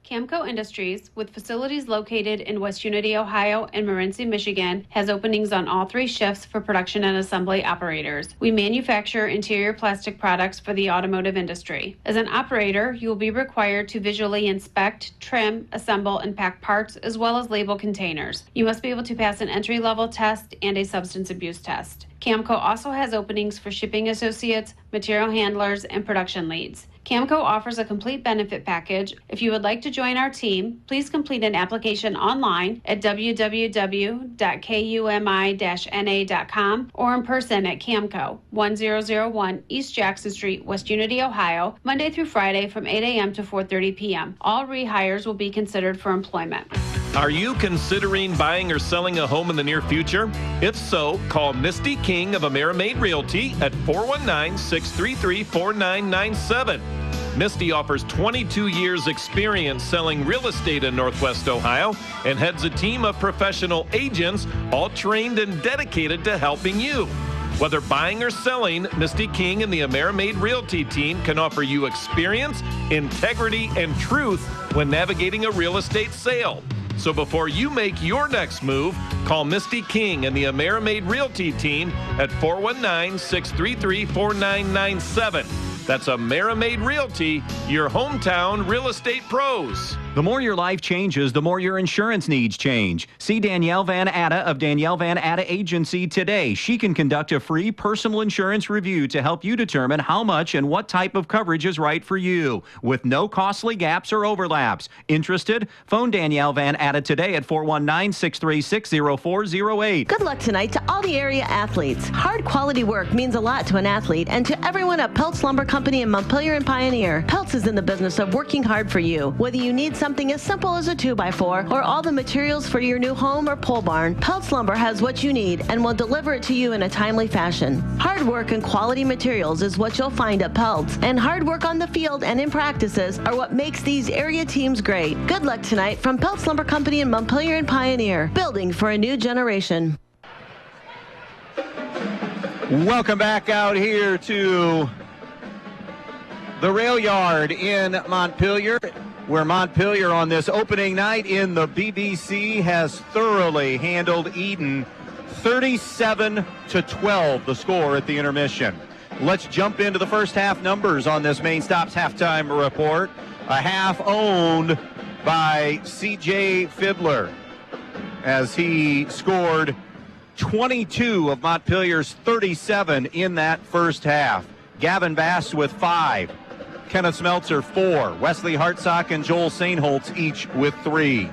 Camco Industries, with facilities located in West Unity, Ohio and Morenci, Michigan, has openings on all 3 shifts for production and assembly operators. We manufacture interior plastic products for the automotive industry. As an operator, you will be required to visually inspect, trim, assemble, and pack parts, as well as label containers. You must be able to pass an entry-level test and a substance abuse test. Camco also has openings for shipping associates, material handlers, and production leads. Camco offers a complete benefit package. If you would like to join our team, please complete an application online at www.kumi-na.com or in person at Camco, 1001 East Jackson Street, West Unity, Ohio, Monday through Friday from 8 a.m. to 4:30 p.m. All rehires will be considered for employment. Are you considering buying or selling a home in the near future? If so, call Misty King of AmeriMade Realty at 419-633-4997. Misty offers 22 years experience selling real estate in Northwest Ohio and heads a team of professional agents, all trained and dedicated to helping you. Whether buying or selling, Misty King and the AmeriMade Realty team can offer you experience, integrity, and truth when navigating a real estate sale. So before you make your next move, call Misty King and the AmeriMade Realty team at 419-633-4997. That's AmeriMade Realty, your hometown real estate pros. The more your life changes, the more your insurance needs change. See Danielle Van Atta of Danielle Van Atta Agency today. She can conduct a free personal insurance review to help you determine how much and what type of coverage is right for you, with no costly gaps or overlaps. Interested? Phone Danielle Van Atta today at 419-636-0408. Good luck tonight to all the area athletes. Hard quality work means a lot to an athlete and to everyone at Peltz Lumber Company in Montpelier and Pioneer. Peltz is in the business of working hard for you. Whether you need something as simple as a 2x4 or all the materials for your new home or pole barn, Peltz Lumber has what you need and will deliver it to you in a timely fashion. Hard work and quality materials is what you'll find at Peltz, and hard work on the field and in practices are what makes these area teams great. Good luck tonight from Peltz Lumber Company in Montpelier and Pioneer, building for a new generation. Welcome back out here to the rail yard in Montpelier, where Montpelier on this opening night in the BBC has thoroughly handled Edon. 37-12 the score at the intermission. Let's jump into the first half numbers on this Main Stops halftime report. A half owned by C.J. Fiddler, as he scored 22 of Montpelier's 37 in that first half. Gavin Bass with 5. Kenneth Smeltzer 4. Wesley Hartsock and Joel Sainholtz each with 3.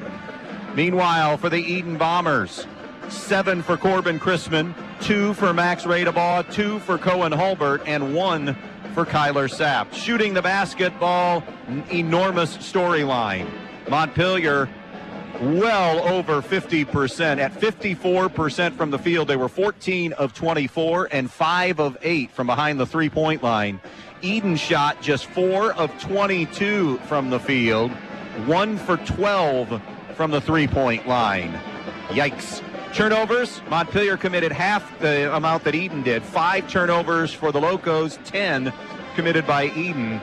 Meanwhile, for the Edon Bombers, 7 for Corbin Chrisman, 2 for Max Radebaugh, 2 for Cohen Hulbert, and 1 for Kyler Sapp. Shooting the basketball, enormous storyline. Montpelier well over 50%. At 54% from the field, they were 14 of 24 and 5 of 8 from behind the three-point line. Edon shot just 4 of 22 from the field, 1 for 12 from the three-point line. Yikes. Turnovers, Montpelier committed half the amount that Edon did. 5 turnovers for the Locos, 10 committed by Edon.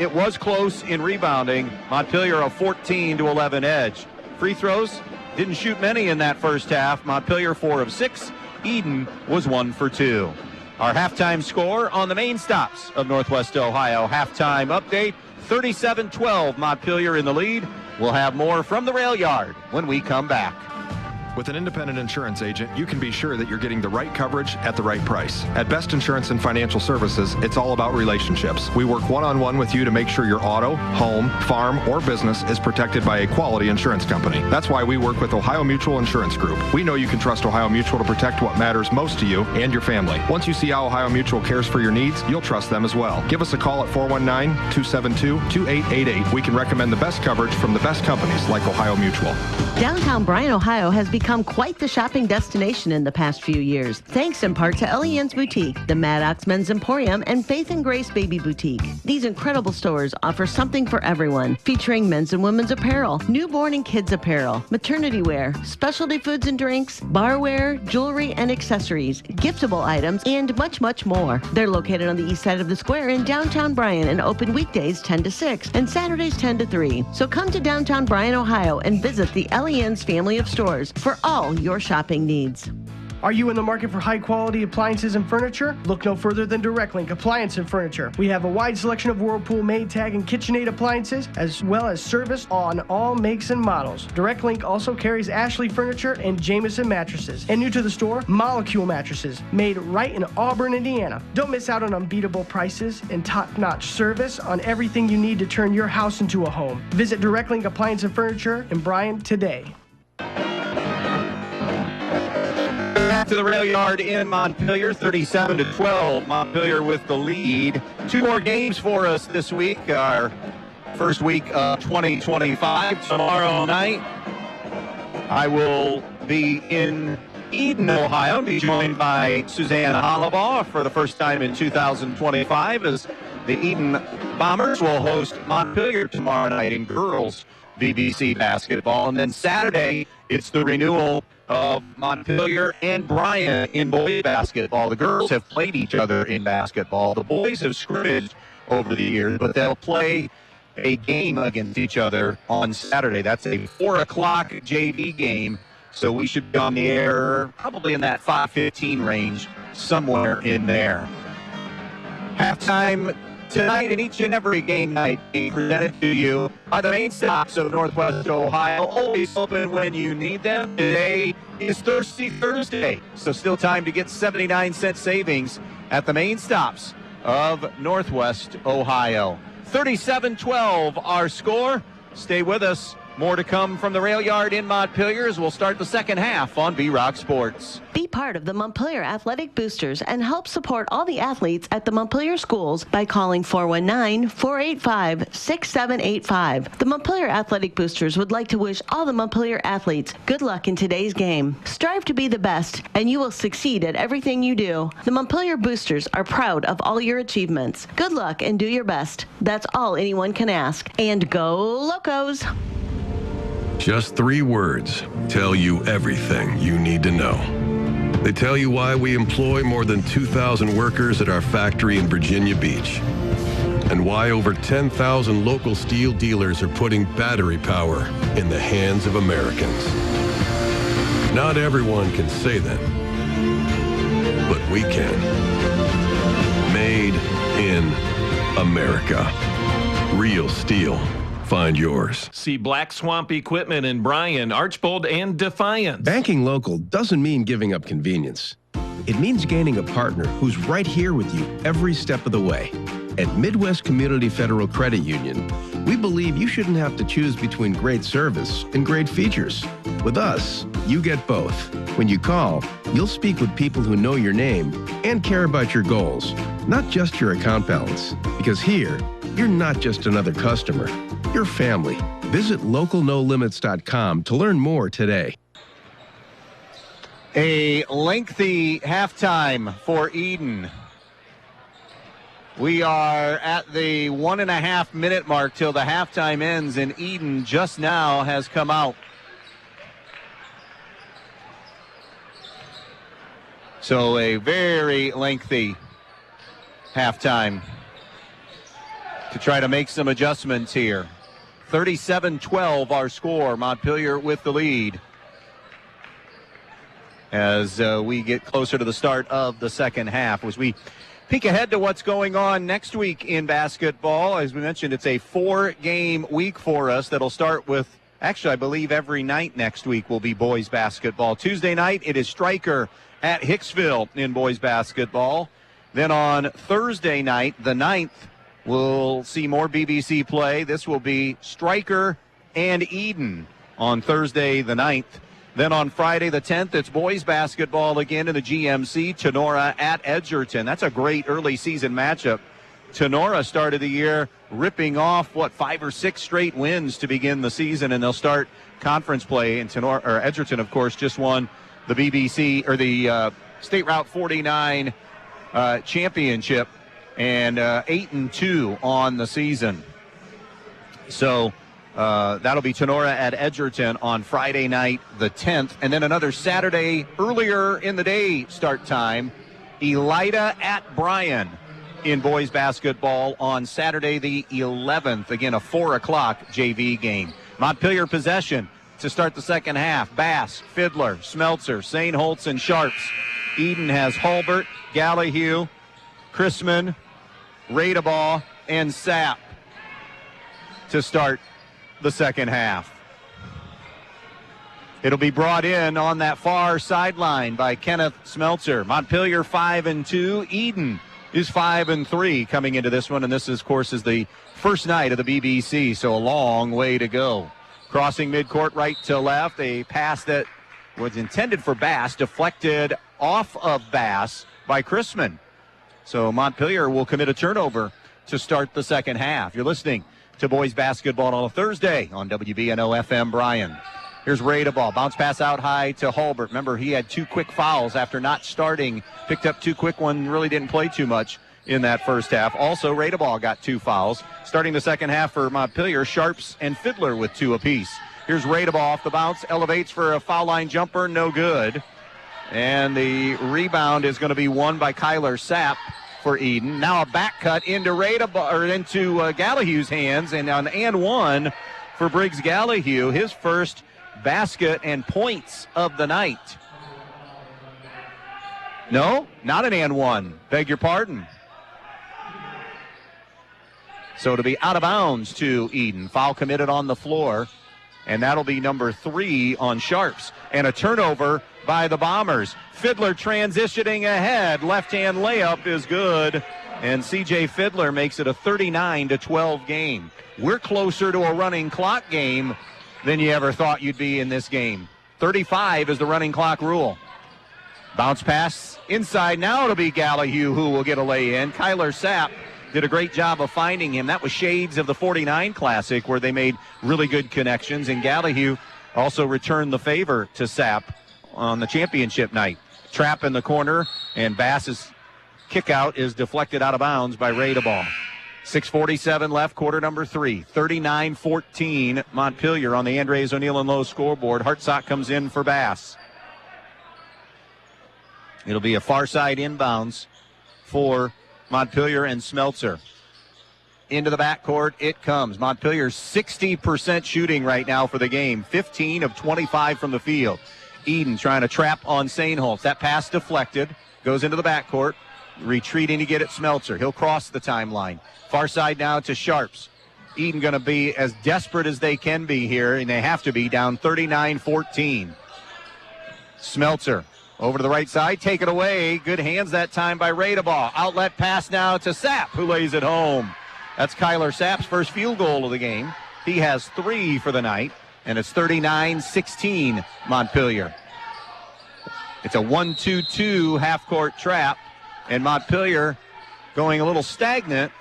It was close in rebounding. Montpelier a 14-11 edge. Free throws, didn't shoot many in that first half. Montpelier 4 of 6. Edon was 1 for 2. Our halftime score on the Main Stops of Northwest Ohio. Halftime update, 37-12, Montpelier in the lead. We'll have more from the rail yard when we come back. With an independent insurance agent, you can be sure that you're getting the right coverage at the right price. At Best Insurance and Financial Services, it's all about relationships. We work one-on-one with you to make sure your auto, home, farm, or business is protected by a quality insurance company. That's why we work with Ohio Mutual Insurance Group. We know you can trust Ohio Mutual to protect what matters most to you and your family. Once you see how Ohio Mutual cares for your needs, you'll trust them as well. Give us a call at 419-272-2888. We can recommend the best coverage from the best companies like Ohio Mutual. Downtown Bryan, Ohio has become quite the shopping destination in the past few years, thanks in part to Elian's Boutique, the Maddox Men's Emporium, and Faith and Grace Baby Boutique. These incredible stores offer something for everyone, featuring men's and women's apparel, newborn and kids apparel, maternity wear, specialty foods and drinks, barware, jewelry and accessories, giftable items, and much, much more. They're located on the east side of the square in downtown Bryan and open weekdays 10 to 6 and Saturdays 10 to 3. So come to downtown Bryan, Ohio and visit the Elian's family of stores for all your shopping needs. Are you in the market for high-quality appliances and furniture? Look no further than Direct Link Appliance and Furniture. We have a wide selection of Whirlpool, Maytag, and KitchenAid appliances, as well as service on all makes and models. Direct Link also carries Ashley Furniture and Jameson mattresses. And new to the store, Molecule mattresses, made right in Auburn, Indiana. Don't miss out on unbeatable prices and top-notch service on everything you need to turn your house into a home. Visit Direct Link Appliance and Furniture in Bryan today. To the rail yard in Montpelier, 37-12. Montpelier with the lead. 2 more games for us this week. Our first week of 2025. Tomorrow night, I will be in Edon, Ohio, be joined by Suzanne Hollabaugh for the first time in 2025 as the Edon Bombers will host Montpelier tomorrow night in girls BBC basketball. And then Saturday, it's the renewal of Montpelier and Bryan in boys basketball. The girls have played each other in basketball. The boys have scrimmaged over the years, but they'll play a game against each other on Saturday. That's a 4 o'clock JV game. So we should be on the air probably in that 5:15 range, somewhere in there. Halftime tonight and each and every game night being presented to you by the main stops of Northwest Ohio, always open when you need them. Today is Thirsty Thursday, so still time to get 79-cent savings at the main stops of Northwest Ohio. 37-12 our score. Stay with us. More to come from the rail yard in Montpelier as we'll start the second half on B-Rock Sports. Be part of the Montpelier Athletic Boosters and help support all the athletes at the Montpelier schools by calling 419-485-6785. The Montpelier Athletic Boosters would like to wish all the Montpelier athletes good luck in today's game. Strive to be the best, and you will succeed at everything you do. The Montpelier Boosters are proud of all your achievements. Good luck and do your best. That's all anyone can ask. And go Locos! Just 3 words tell you everything you need to know. They tell you why we employ more than 2,000 workers at our factory in Virginia Beach, and why over 10,000 local steel dealers are putting battery power in the hands of Americans. Not everyone can say that, but we can. Made in America. Real steel. Find yours. See Black Swamp Equipment in Bryan, Archbold, and Defiance. Banking local doesn't mean giving up convenience. It means gaining a partner who's right here with you every step of the way. At Midwest Community Federal Credit Union, we believe you shouldn't have to choose between great service and great features. With us, you get both. When you call, you'll speak with people who know your name and care about your goals, not just your account balance. Because here, you're not just another customer. Your family. Visit localnolimits.com to learn more today. A lengthy halftime for Edon. We are at the 1.5 minute mark till the halftime ends, and Edon just now has come out. So a very lengthy halftime to try to make some adjustments here. 37-12 our score. Montpelier with the lead as we get closer to the start of the second half. As we peek ahead to what's going on next week in basketball, as we mentioned, it's a 4-game week for us that'll start with, actually, I believe every night next week will be boys basketball. Tuesday night, it is Stryker at Hicksville in boys basketball. Then on Thursday night, the 9th, we'll see more BBC play. This will be Stryker and Edon on Thursday the 9th. Then on Friday the 10th, it's boys basketball again in the GMC. Tenora at Edgerton. That's a great early season matchup. Tenora started the year ripping off, 5 or 6 straight wins to begin the season, and they'll start conference play. And Edgerton, of course, just won the BBC, or the State Route 49 championship, and 8-2 on the season. So that'll be Tenora at Edgerton on Friday night, the 10th. And then another Saturday earlier in the day start time, Elida at Bryan in boys basketball on Saturday the 11th. Again, a 4 o'clock JV game. Montpelier possession to start the second half. Bass, Fiddler, Smeltzer, St. Holtz, and Sharps. Edon has Hulbert, Gallahue, Chrisman, Radebaugh, and Sapp to start the second half. It'll be brought in on that far sideline by Kenneth Smeltzer. Montpelier 5-2. Edon is 5-3 coming into this one, and this, of course, is the first night of the BBC, so a long way to go. Crossing midcourt right to left, a pass that was intended for Bass, deflected off of Bass by Chrisman. So Montpelier will commit a turnover to start the second half. You're listening to boys basketball on a Thursday on WBNO FM Bryan. Here's Ray to ball. Bounce pass out high to Hulbert. Remember, he had 2 quick fouls after not starting. Picked up 2 quick ones, really didn't play too much in that first half. Also, Ray to ball got 2 fouls. Starting the second half for Montpelier, Sharps and Fiddler with 2 apiece. Here's Ray to ball off the bounce. Elevates for a foul line jumper. No good. And the rebound is going to be won by Kyler Sapp for Edon. Now a back cut into Gallahue's hands, and on and one for Briggs Gallahue, his first basket and points of the night. No, not an and one. Beg your pardon. So to be out of bounds to Edon. Foul committed on the floor, and that'll be number 3 on Sharps. And a turnover by the Bombers. Fiddler transitioning ahead. Left-hand layup is good. And C.J. Fiddler makes it a 39-12 game. We're closer to a running clock game than you ever thought you'd be in this game. 35 is the running clock rule. Bounce pass inside. Now it'll be Gallahue who will get a lay-in. Kyler Sapp did a great job of finding him. That was shades of the 49 Classic where they made really good connections. And Gallahue also returned the favor to Sapp on the championship night. Trap in the corner, and Bass's kick out is deflected out of bounds by Ray to ball. 6:47 left, quarter number 3. 39-14 Montpelier on the Andres O'Neill and Lowe scoreboard. Hartsock comes in for Bass. It'll be a far side inbounds for Montpelier and Smeltzer. Into the backcourt it comes. Montpelier's 60% shooting right now for the game. 15 of 25 from the field. Edon trying to trap on Sainholtz. That pass deflected. Goes into the backcourt. Retreating to get it Smeltzer. He'll cross the timeline. Far side now to Sharps. Edon going to be as desperate as they can be here, and they have to be, down 39-14. Smeltzer over to the right side. Take it away. Good hands that time by Radeball. Outlet pass now to Sapp, who lays it home. That's Kyler Sapp's first field goal of the game. He has 3 for the night. And it's 39-16 Montpelier. It's a 1-2-2 half-court trap. And Montpelier going a little stagnant.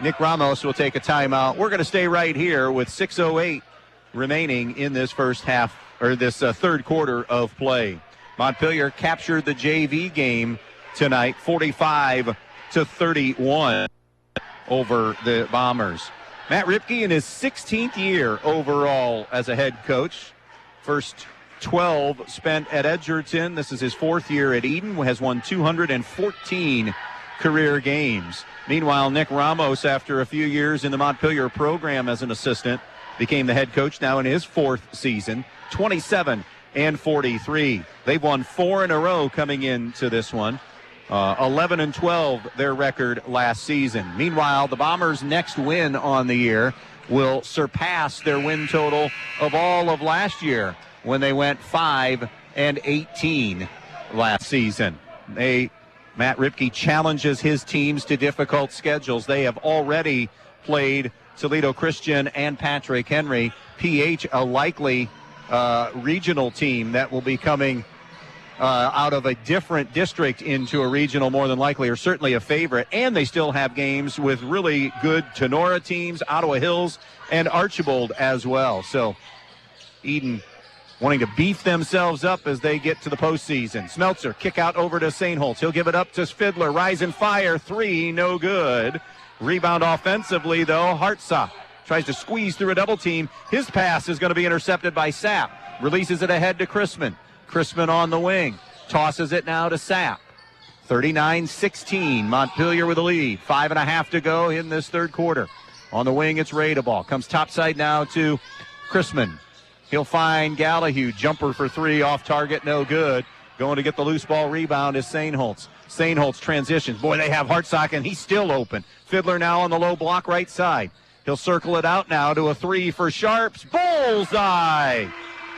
Nick Ramos will take a timeout. We're going to stay right here with 6:08 remaining in this first half, or this third quarter of play. Montpelier captured the JV game tonight, 45-31 over the Bombers. Matt Ripke in his 16th year overall as a head coach. First 12 spent at Edgerton. This is his 4th year at Edon. Has won 214 career games. Meanwhile, Nick Ramos, after a few years in the Montpelier program as an assistant, became the head coach now in his 4th season. 27-43. They've won 4 in a row coming into this one. 11-12 their record last season. Meanwhile, the Bombers' next win on the year will surpass their win total of all of last year when they went 5-18 last season. Matt Ripke challenges his teams to difficult schedules. They have already played Toledo Christian and Patrick Henry. PH, a likely regional team that will be coming out of a different district into a regional, more than likely, or certainly a favorite. And they still have games with really good Tenora teams, Ottawa Hills, and Archibald as well. So Edon wanting to beef themselves up as they get to the postseason. Smeltzer, kick out over to Sainholtz. He'll give it up to Fiddler. Rise and fire. 3, no good. Rebound offensively, though. Hartsock tries to squeeze through a double team. His pass is going to be intercepted by Sapp. Releases it ahead to Chrisman. Chrisman on the wing. Tosses it now to Sapp. 39-16. Montpelier with the lead. 5.5 to go in this third quarter. On the wing, it's Radeball. Comes topside now to Chrisman. He'll find Gallahue. Jumper for 3 off target. No good. Going to get the loose ball rebound is Sainholtz. Sainholtz transitions. Boy, they have Hartsock, and he's still open. Fiddler now on the low block right side. He'll circle it out now to a 3 for Sharps. Bullseye!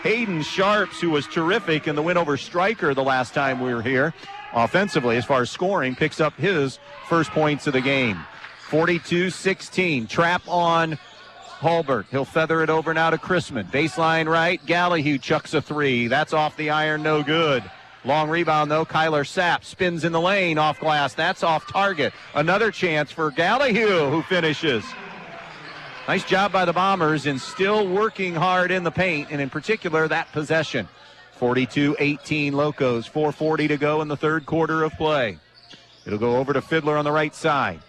Hayden Sharps, who was terrific in the win over Stryker the last time we were here, offensively, as far as scoring, picks up his first points of the game. 42-16. Trap on Hulbert. He'll feather it over now to Chrisman. Baseline right. Gallahue chucks a 3. That's off the iron. No good. Long rebound, though. Kyler Sapp spins in the lane off glass. That's off target. Another chance for Gallahue, who finishes. Nice job by the Bombers and still working hard in the paint, and in particular that possession. 42-18 Locos, 4:40 to go in the third quarter of play. It'll go over to Fiddler on the right side.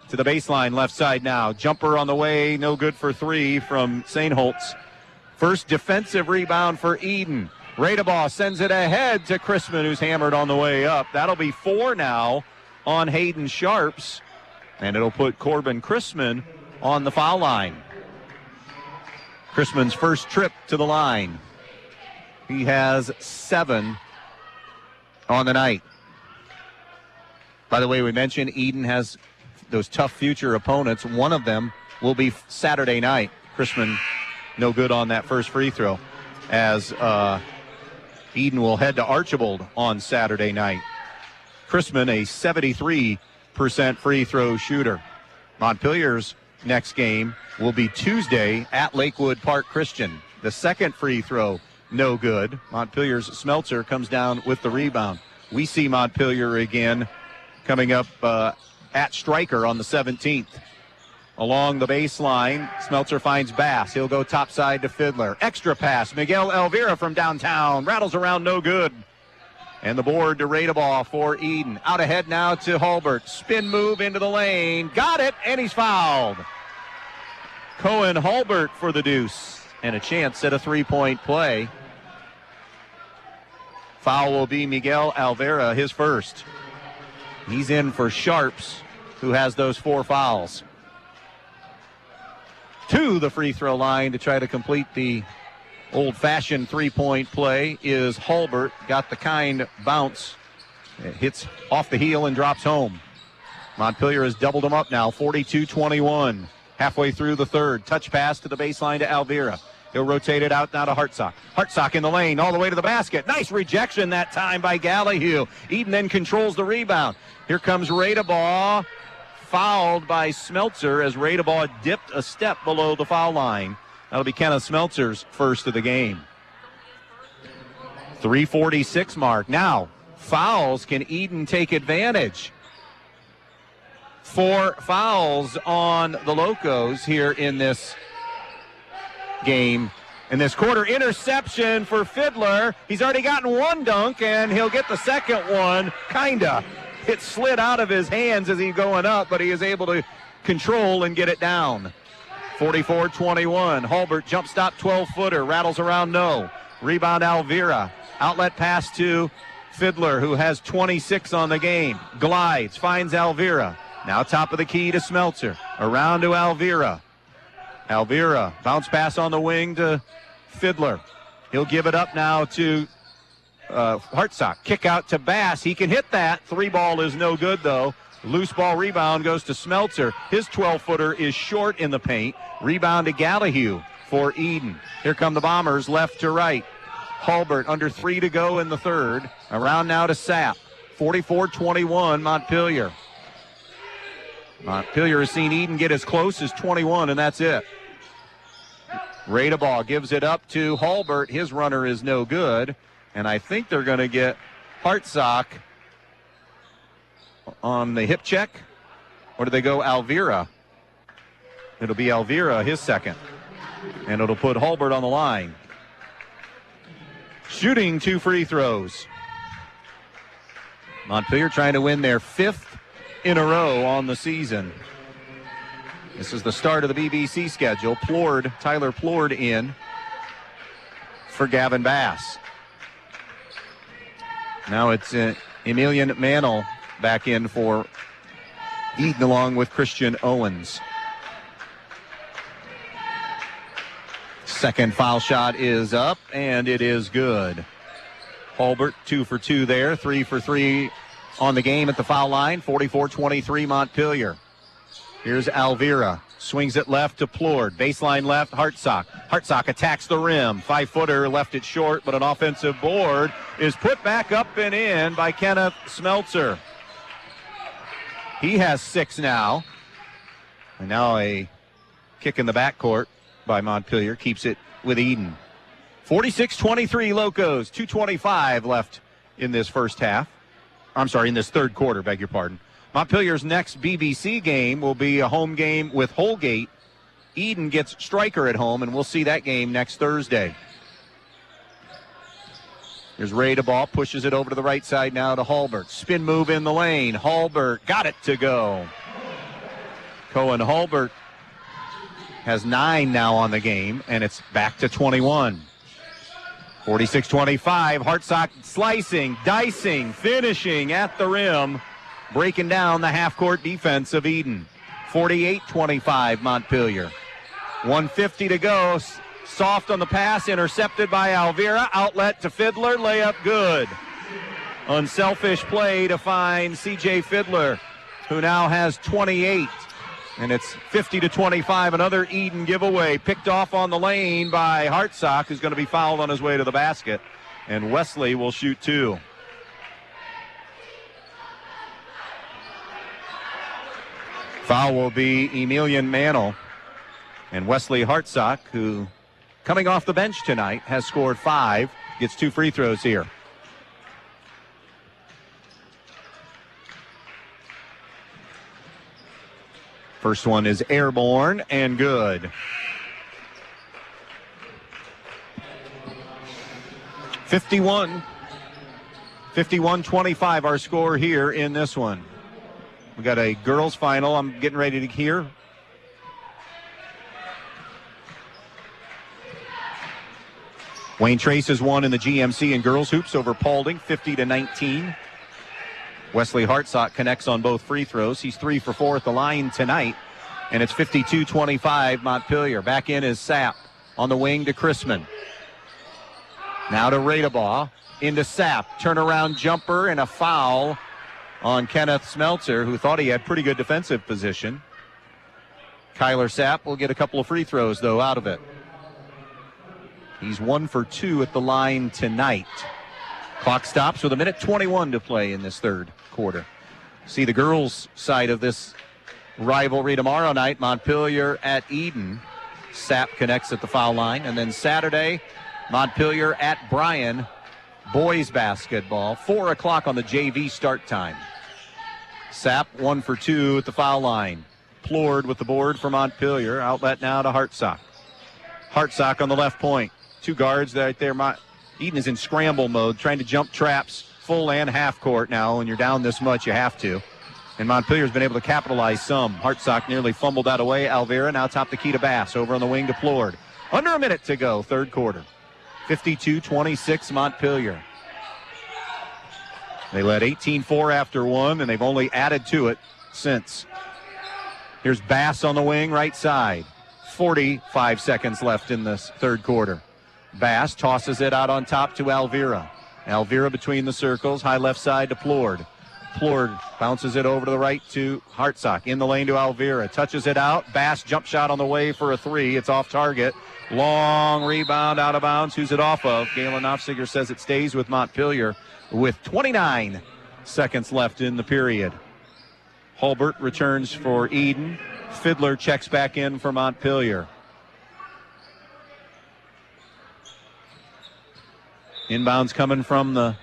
To the baseline, left side now. Jumper on the way, no good for three from Sainholtz. First defensive rebound for Edon. Radebaugh sends it ahead to Chrisman, who's hammered on the way up. That'll be 4 now on Hayden Sharps, and it'll put Corbin Chrisman on the foul line. Chrisman's first trip to the line. He has 7 on the night. By the way, we mentioned Edon has those tough future opponents. One of them will be Saturday night. Chrisman no good on that first free throw, as Edon will head to Archibald on Saturday night. Chrisman, a 73% free throw shooter. Montpelier's next game will be Tuesday at Lakewood Park Christian. The second free throw, no good. Montpelier's Smeltzer comes down with the rebound. We see Montpelier again coming up at Stryker on the 17th. Along the baseline, Smeltzer finds Bass. He'll go topside to Fiddler. Extra pass. Miguel Elvira from downtown. Rattles around, no good. And the board to Radebaugh for Edon. Out ahead now to Hulbert. Spin move into the lane. Got it, and he's fouled. Cohen Hulbert for the deuce. And a chance at a three-point play. Foul will be Miguel Elvira, his first. He's in for Sharps, who has those 4 fouls. To the free throw line to try to complete the old-fashioned three-point play is Hulbert. Got the kind bounce. It hits off the heel and drops home. Montpelier has doubled them up now, 42-21. Halfway through the third. Touch pass to the baseline to Elvira. He'll rotate it out now to Hartsock. Hartsock in the lane, all the way to the basket. Nice rejection that time by Gallahue. Edon then controls the rebound. Here comes Radebaugh. Fouled by Smeltzer as Radebaugh dipped a step below the foul line. That'll be Kenneth Smeltzer's first of the game. 3:46 mark. Now, fouls. Can Edon take advantage? 4 fouls on the Locos here in this game. In this quarter, interception for Fiddler. He's already gotten 1 dunk, and he'll get the second one. Kinda. It slid out of his hands as he's going up, but he is able to control and get it down. 44-21. Hulbert jump stop 12-footer. Rattles around, no. Rebound Elvira. Outlet pass to Fiddler, who has 26 on the game. Glides, finds Elvira. Now top of the key to Smeltzer. Around to Elvira. Elvira, bounce pass on the wing to Fiddler. He'll give it up now to Hartsock. Kick out to Bass. He can hit that. 3-ball is no good, though. Loose ball rebound goes to Smeltzer. His 12-footer is short in the paint. Rebound to Gallahue for Edon. Here come the Bombers left to right. Hulbert under 3 to go in the third. Around now to Sapp. 44-21 Montpelier. Montpelier has seen Edon get as close as 21, and that's it. Radebaugh gives it up to Hulbert. His runner is no good. And I think they're going to get Hartsock on the hip check. Or do they go Elvira? It'll be Elvira, his second. And it'll put Hulbert on the line. Shooting 2 free throws. Montpelier trying to win their 5th in a row on the season. This is the start of the BBC schedule. Tyler Plord in for Gavin Bass. Now it's Emilian Mantle back in for Edon along with Christian Owens. Second foul shot is up, and it is good. Hulbert 2 for 2 there, 3 for 3 on the game at the foul line. 44-23 Montpelier. Here's Elvira. Swings it left to Plord. Baseline left, Hartsock. Hartsock attacks the rim. 5-footer left it short, but an offensive board is put back up and in by Kenneth Smeltzer. He has 6 now. And now a kick in the backcourt by Montpelier keeps it with Edon. 46-23 Locos. 2:25 left in this first half. I'm sorry, in this third quarter, beg your pardon. Montpelier's next BBC game will be a home game with Holgate Edon gets Stryker at home, and we'll see that game next Thursday. Here's Ray to ball, pushes it over to the right side now to Hulbert. Spin move in the lane. Hulbert got it to go. Cohen Hulbert has 9 now on the game, and it's back to 21. 46-25, Hartsock slicing, dicing, finishing at the rim, breaking down the half-court defense of Edon. 48-25, Montpelier. 1:50 to go. Soft on the pass, intercepted by Alvira. Outlet to Fiddler, layup good. Unselfish play to find C.J. Fiddler, who now has 28. And it's 50-25, another Edon giveaway. Picked off on the lane by Hartsock, who's going to be fouled on his way to the basket. And Wesley will shoot 2. Foul will be Emilian Mantle. And Wesley Hartsock, who coming off the bench tonight, has scored 5, gets 2 free throws here. First one is airborne and good. 51-25 our score here in this one. We got a girls final I'm getting ready to hear. Wayne Trace has won in the GMC in girls hoops over Paulding, 50-19. Wesley Hartsock connects on both free throws. He's 3 for 4 at the line tonight, and it's 52-25 Montpelier. Back in is Sapp on the wing to Chrisman. Now to Radebaugh, into Sapp. Turnaround jumper and a foul on Kenneth Smeltzer, who thought he had pretty good defensive position. Kyler Sapp will get a couple of free throws, though, out of it. He's 1 for 2 at the line tonight. Clock stops with 1:21 to play in this third quarter. See the girls' side of this rivalry tomorrow night, Montpelier at Edon. Sapp connects at the foul line. And then Saturday, Montpelier at Bryan, boys basketball. 4 o'clock on the JV start time. Sapp 1 for 2 at the foul line. Plord with the board for Montpelier. Outlet now to Hartsock. Hartsock on the left point. 2 guards right there. Edon is in scramble mode, trying to jump traps full and half court now. When you're down this much, you have to. And Montpelier's been able to capitalize some. Hartsock nearly fumbled that away. Alvira now top the key to Bass. Over on the wing to Plord. Under a minute to go, third quarter. 52-26 Montpelier. They led 18-4 after 1, and they've only added to it since. Here's Bass on the wing, right side. 45 seconds left in this third quarter. Bass tosses it out on top to Alvira. Alvira between the circles, high left side to Plord. Plord bounces it over to the right to Hartsock. In the lane to Alvira. Touches it out. Bass jump shot on the way for a 3. It's off target. Long rebound out of bounds. Who's it off of? Galen Nofziger says it stays with Montpelier with 29 seconds left in the period. Hulbert returns for Edon. Fiddler checks back in for Montpelier. Inbounds coming from the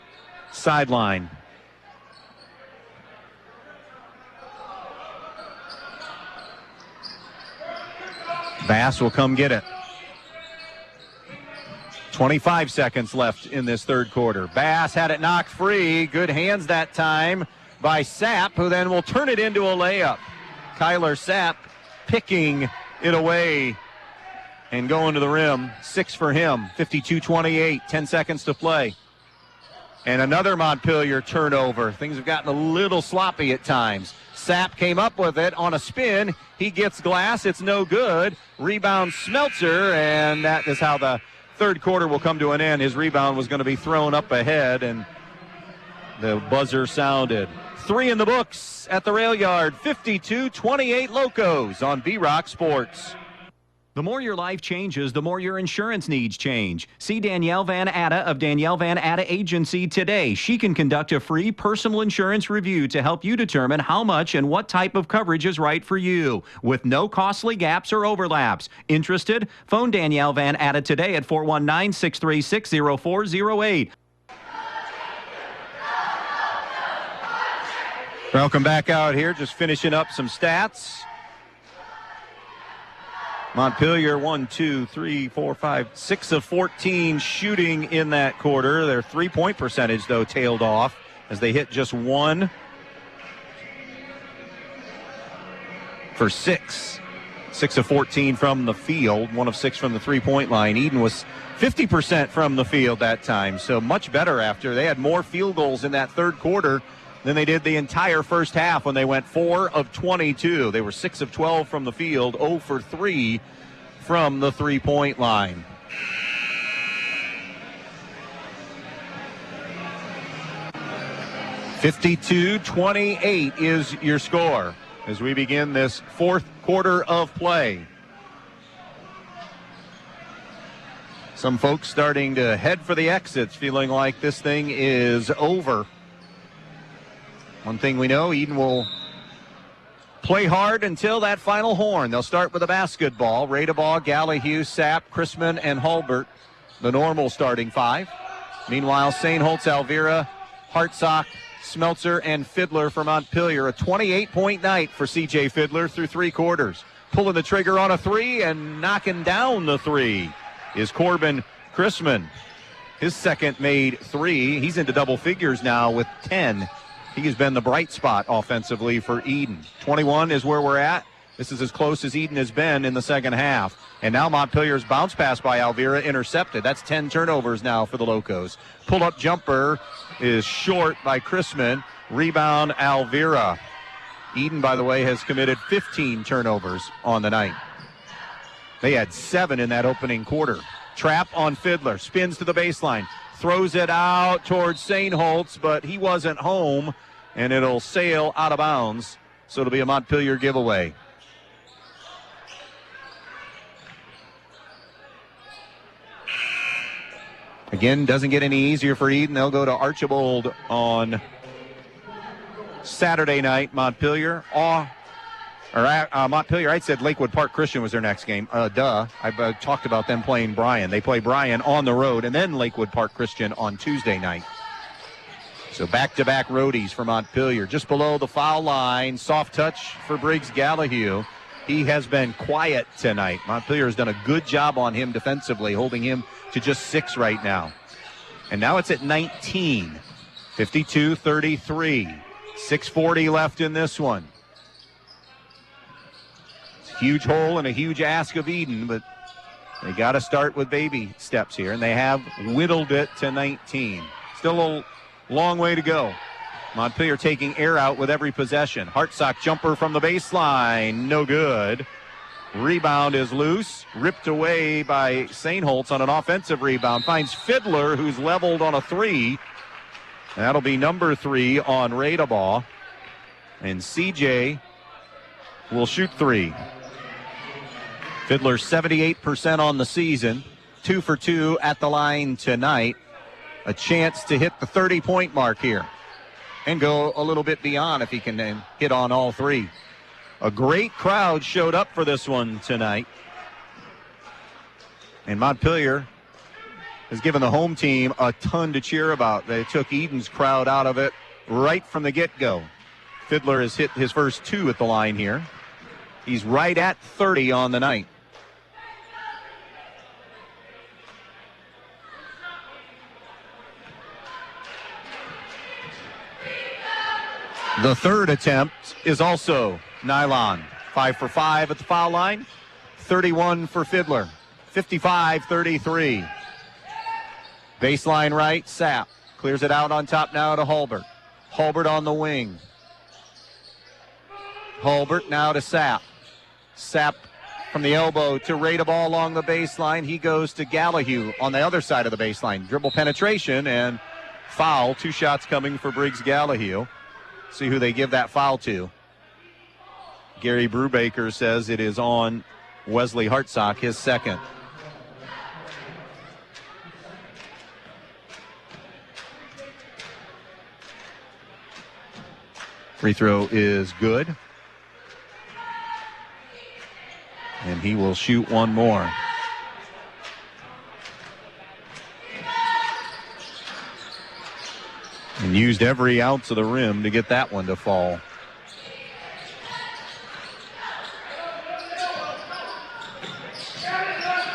sideline. Bass will come get it. 25 seconds left in this third quarter. Bass had it knocked free. Good hands that time by Sapp, who then will turn it into a layup. Kyler Sapp picking it away and going to the rim. 6 for him. 52-28. 10 seconds to play. And another Montpelier turnover. Things have gotten a little sloppy at times. Sapp came up with it on a spin. He gets glass. It's no good. Rebound Smeltzer, and that is how the third quarter will come to an end. His rebound was going to be thrown up ahead, and the buzzer sounded. 3 in the books at the rail yard. 52-28 Locos on B-Rock Sports. The more your life changes, the more your insurance needs change. See Danielle Van Atta of Danielle Van Atta Agency today. She can conduct a free personal insurance review to help you determine how much and what type of coverage is right for you, with no costly gaps or overlaps. Interested? Phone Danielle Van Atta today at 419-636-0408. Welcome back out here, just finishing up some stats. Montpelier 1, 2, 3, 4, 5, 6 of 14 shooting in that quarter. Their three-point percentage, though, tailed off as they hit just 1 for 6. 6 of 14 from the field, 1 of 6 from the three-point line. Edon was 50% from the field that time, so much better after. They had more field goals in that third quarter than they did the entire first half when they went 4 of 22. They were 6 of 12 from the field, 0 for 3 from the three-point line. (52-28) is your score as we begin this fourth quarter of play. Some folks starting to head for the exits, feeling like this thing is over. One thing we know, Edon will play hard until that final horn. They'll start with a basketball. Radebaugh, Gallahue, Sapp, Chrisman, and Hulbert, the normal starting 5. Meanwhile, St. Holtz, Alvira, Hartsock, Smeltzer, and Fiddler for Montpelier. A 28-point night for C.J. Fiddler through 3 quarters. Pulling the trigger on a 3 and knocking down the 3 is Corbin Chrisman. His second made 3. He's into double figures now with 10. He has been the bright spot offensively for Edon. 21 is where we're at. This is as close as Edon has been in the second half. And now Montpelier's bounce pass by Alvira intercepted. That's 10 turnovers now for the Locos. Pull-up jumper is short by Chrisman. Rebound Alvira. Edon, by the way, has committed 15 turnovers on the night. They had 7 in that opening quarter. Trap on Fiddler. Spins to the baseline. Throws it out towards St. Holtz, but he wasn't home, and it'll sail out of bounds. So it'll be a Montpelier giveaway. Again, doesn't get any easier for Edon. They'll go to Archibald on Saturday night. Montpelier. Montpelier, I said Lakewood Park Christian was their next game. I talked about them playing Bryan. They play Bryan on the road, and then Lakewood Park Christian on Tuesday night. So back-to-back roadies for Montpelier. Just below the foul line, soft touch for Briggs Gallahue. He has been quiet tonight. Montpelier has done a good job on him defensively, holding him to just 6 right now. And now it's at 19. 52-33. 6:40 left in this one. Huge hole and a huge ask of Edon, but they got to start with baby steps here, and they have whittled it to 19. Still a long way to go. Montpelier taking air out with every possession. Hartsock jumper from the baseline, no good. Rebound is loose, ripped away by St. Holtz on an offensive rebound. Finds Fiddler, who's leveled on a 3. That'll be number 3 on Radebaugh. And CJ will shoot 3. Fiddler 78% on the season, 2 for 2 at the line tonight. A chance to hit the 30-point mark here and go a little bit beyond if he can hit on all 3. A great crowd showed up for this one tonight. And Montpelier has given the home team a ton to cheer about. They took Edon's crowd out of it right from the get-go. Fiddler has hit his first 2 at the line here. He's right at 30 on the night. The third attempt is also nylon. 5 for 5 at the foul line. 31 for Fiddler. 55-33. Baseline right, Sapp. Clears it out on top now to Hulbert. Hulbert on the wing. Hulbert now to Sapp. Sapp from the elbow to Radebaugh along the baseline. He goes to Gallahue on the other side of the baseline. Dribble penetration and foul. 2 shots coming for Briggs Gallahue. See who they give that foul to. Gary Brubaker says it is on Wesley Hartsock, his second. Free throw is good. And he will shoot one more. And used every ounce of the rim to get that one to fall.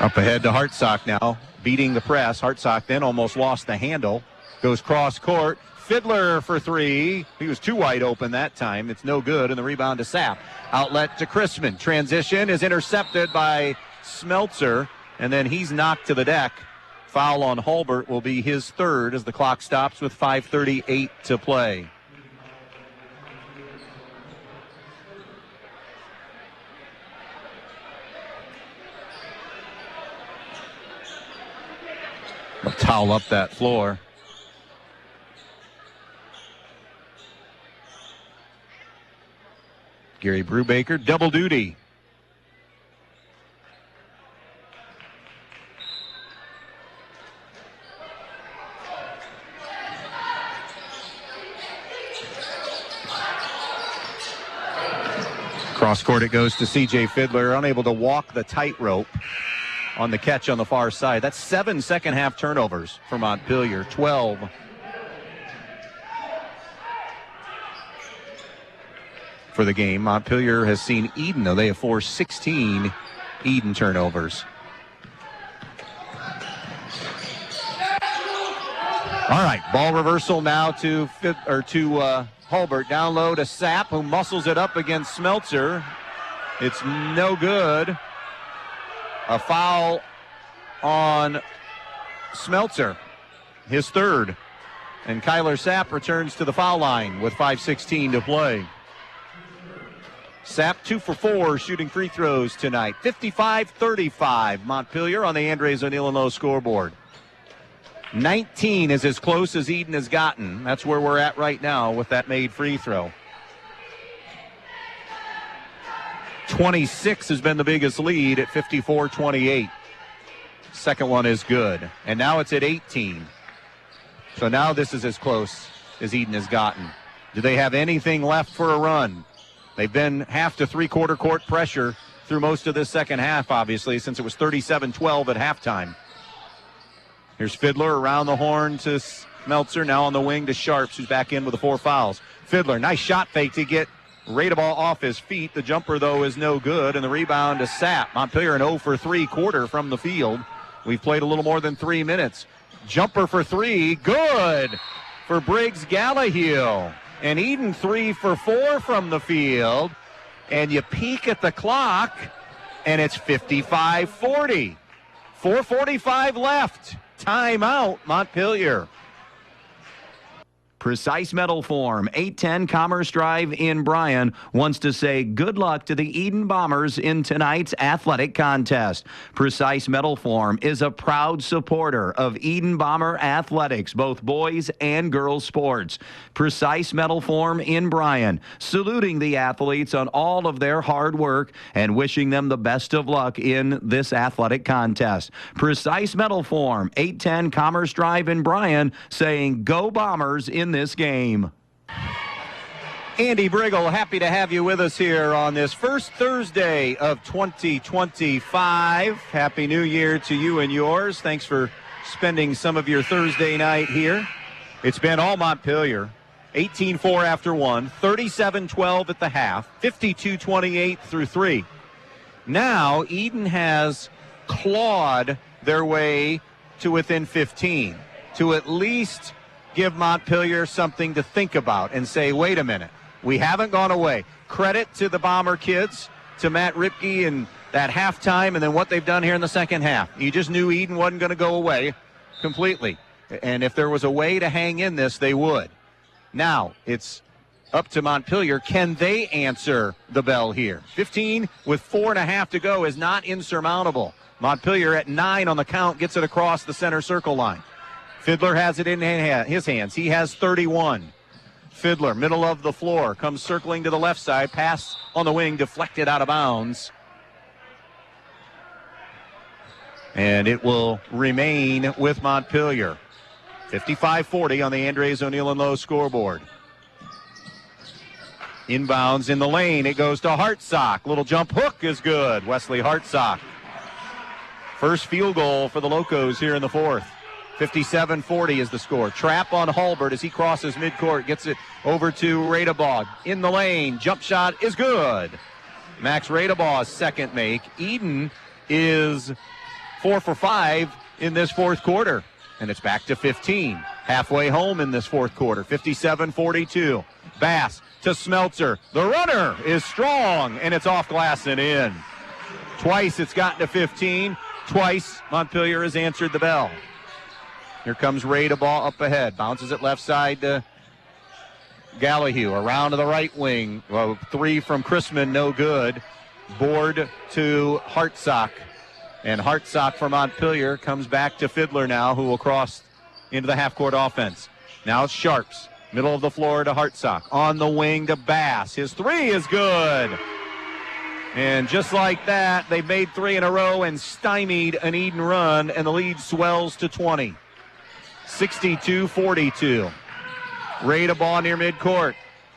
Up ahead to Hartsock now, beating the press. Hartsock then almost lost the handle. Goes cross court. Fiddler for three. He was too wide open that time. It's no good, and the rebound to Sapp. Outlet to Chrisman. Transition is intercepted by Smeltzer, and then he's knocked to the deck. Foul on Hulbert will be his third as the clock stops with 5:38 to play. They'll towel up that floor. Gary Brubaker, double duty. Cross court it goes to C.J. Fiddler, unable to walk the tightrope on the catch on the far side. That's 7 second-half turnovers for Montpelier, 12 for the game. Montpelier has seen Edon, though. They have forced 16 Edon turnovers. All right, ball reversal now to Hulbert. Down low to Sapp, who muscles it up against Smeltzer. It's no good. A foul on Smeltzer, his third. And Kyler Sapp returns to the foul line with 5:16 to play. Sapp 2 for 4 shooting free throws tonight. 55-35 Montpelier on the Andres O'Neill & Lowe scoreboard. 19 is as close as Edon has gotten. That's where we're at right now with that made free throw. 26 has been the biggest lead at 54-28. Second one is good. And now it's at 18. So now this is as close as Edon has gotten. Do they have anything left for a run? They've been half to three-quarter court pressure through most of this second half, obviously, since it was 37-12 at halftime. Here's Fiddler around the horn to Smeltzer, now on the wing to Sharps, who's back in with the 4 fouls. Fiddler, nice shot fake to get Radeball off his feet. The jumper, though, is no good, and the rebound to Sapp. Montpelier an 0 for 3 quarter from the field. We've played a little more than 3 minutes. Jumper for 3, good for Briggs Gallaheel. And Edon 3 for 4 from the field. And you peek at the clock, and it's 55-40. 4:45 left. Timeout, Montpelier. Precise Metal Form, 810 Commerce Drive in Bryan, wants to say good luck to the Edon Bombers in tonight's athletic contest. Precise Metal Form is a proud supporter of Edon Bomber athletics, both boys and girls sports. Precise Metal Form in Bryan, saluting the athletes on all of their hard work and wishing them the best of luck in this athletic contest. Precise Metal Form, 810 Commerce Drive in Bryan, saying go Bombers in this game. Andy Brigle, happy to have you with us here on this first Thursday of 2025. Happy New Year to you and yours. Thanks for spending some of your Thursday night here. It's been all Montpelier. 18-4 after 1, 37-12 at the half, 52-28 through 3. Now Edon has clawed their way to within 15 to at least give Montpelier something to think about and say, wait a minute, we haven't gone away. Credit to the Bomber kids, to Matt Ripke and that halftime, and then what they've done here in the second half. You just knew Edon wasn't going to go away completely. And if there was a way to hang in this, they would. Now, it's up to Montpelier. Can they answer the bell here? 15 with 4.5 to go is not insurmountable. Montpelier at 9 on the count gets it across the center circle line. Fiddler has it in his hands. He has 31. Fiddler, middle of the floor, comes circling to the left side. Pass on the wing, deflected out of bounds. And it will remain with Montpelier. 55-40 on the Andres O'Neill & Lowe scoreboard. Inbounds in the lane. It goes to Hartsock. Little jump hook is good. Wesley Hartsock. First field goal for the Locos here in the fourth. 57-40 is the score. Trap on Hulbert as he crosses midcourt. Gets it over to Radeball. In the lane. Jump shot is good. Max Radeball's second make. Edon is 4 for 5 in this fourth quarter. And it's back to 15. Halfway home in this fourth quarter, 57-42. Bass to Smeltzer. The runner is strong, and it's off glass and in. Twice it's gotten to 15. Twice Montpelier has answered the bell. Here comes Ray to ball up ahead. Bounces it left side to Gallahue. Around to the right wing. Well, 3 from Chrisman, no good. Board to Hartsock. And Hartsock for Montpelier comes back to Fiddler now, who will cross into the half-court offense. Now it's Sharps. Middle of the floor to Hartsock. On the wing to Bass. His 3 is good. And just like that, they've made 3 in a row and stymied an Edon run, and the lead swells to 20. 62-42. Ray to ball near midcourt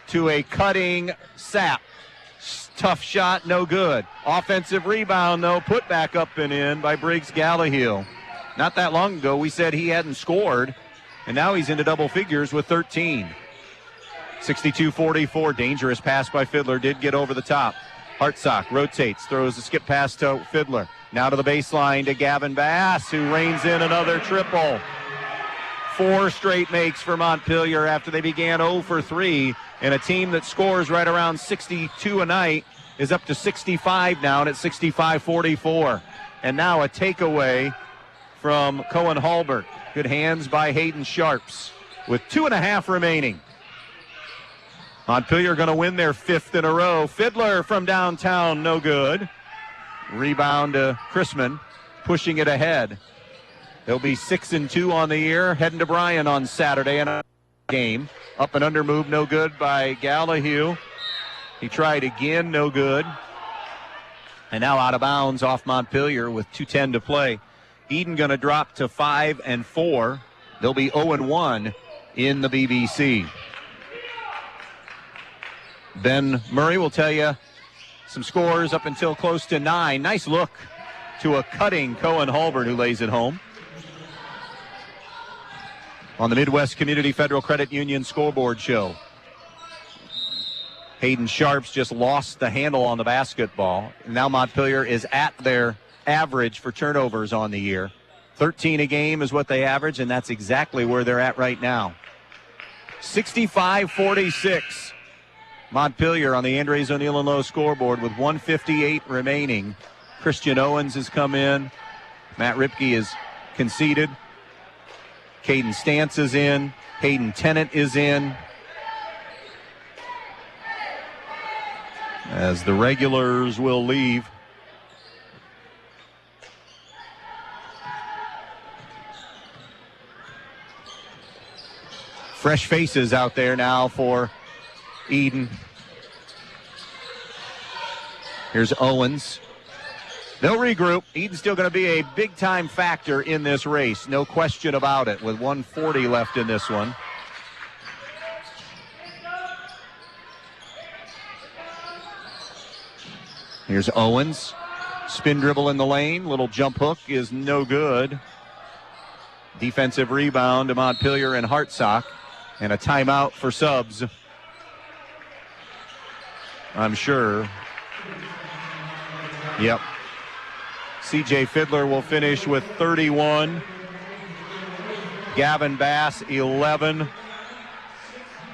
to a cutting Sapp. Tough shot, no good. Offensive rebound, though, put back up and in by Briggs Gallahue. Not that long ago, we said he hadn't scored, and now he's into double figures with 13. 62-44, dangerous pass by Fiddler, did get over the top. Hartsock rotates, throws a skip pass to Fiddler. Now to the baseline to Gavin Bass, who reins in another triple. 4 straight makes for Montpelier after they began 0 for 3. And a team that scores right around 62 a night is up to 65 now, and it's 65-44. And now a takeaway from Cohen Halbert. Good hands by Hayden Sharps with 2.5 remaining. Montpelier going to win their 5th in a row. Fiddler from downtown, no good. Rebound to Chrisman, pushing it ahead. They'll be 6-2 on the year, heading to Bryan on Saturday in a game. Up and under move, no good by Gallahue. He tried again, no good. And now out of bounds off Montpelier with 2:10 to play. Edon going to drop to 5-4. They'll be 0-1 in the BBC. Ben Murray will tell you some scores up until close to 9. Nice look to a cutting Cohen Halbert, who lays it home. On the Midwest Community Federal Credit Union scoreboard show, Hayden Sharps just lost the handle on the basketball. Now Montpelier is at their average for turnovers on the year. 13 a game is what they average, and that's exactly where they're at right now. 65-46. Montpelier on the Andres O'Neill and Lowe scoreboard with 1:58 remaining. Christian Owens has come in. Matt Ripke is conceded. Caden Stantz is in. Hayden Tennant is in. As the regulars will leave. Fresh faces out there now for Edon. Here's Owens. They'll regroup. Edon's still going to be a big-time factor in this race. No question about it, with 1:40 left in this one. Here's Owens. Spin dribble in the lane. Little jump hook is no good. Defensive rebound to Montpelier and Hartsock. And a timeout for subs, I'm sure. Yep. C.J. Fiddler will finish with 31. Gavin Bass, 11.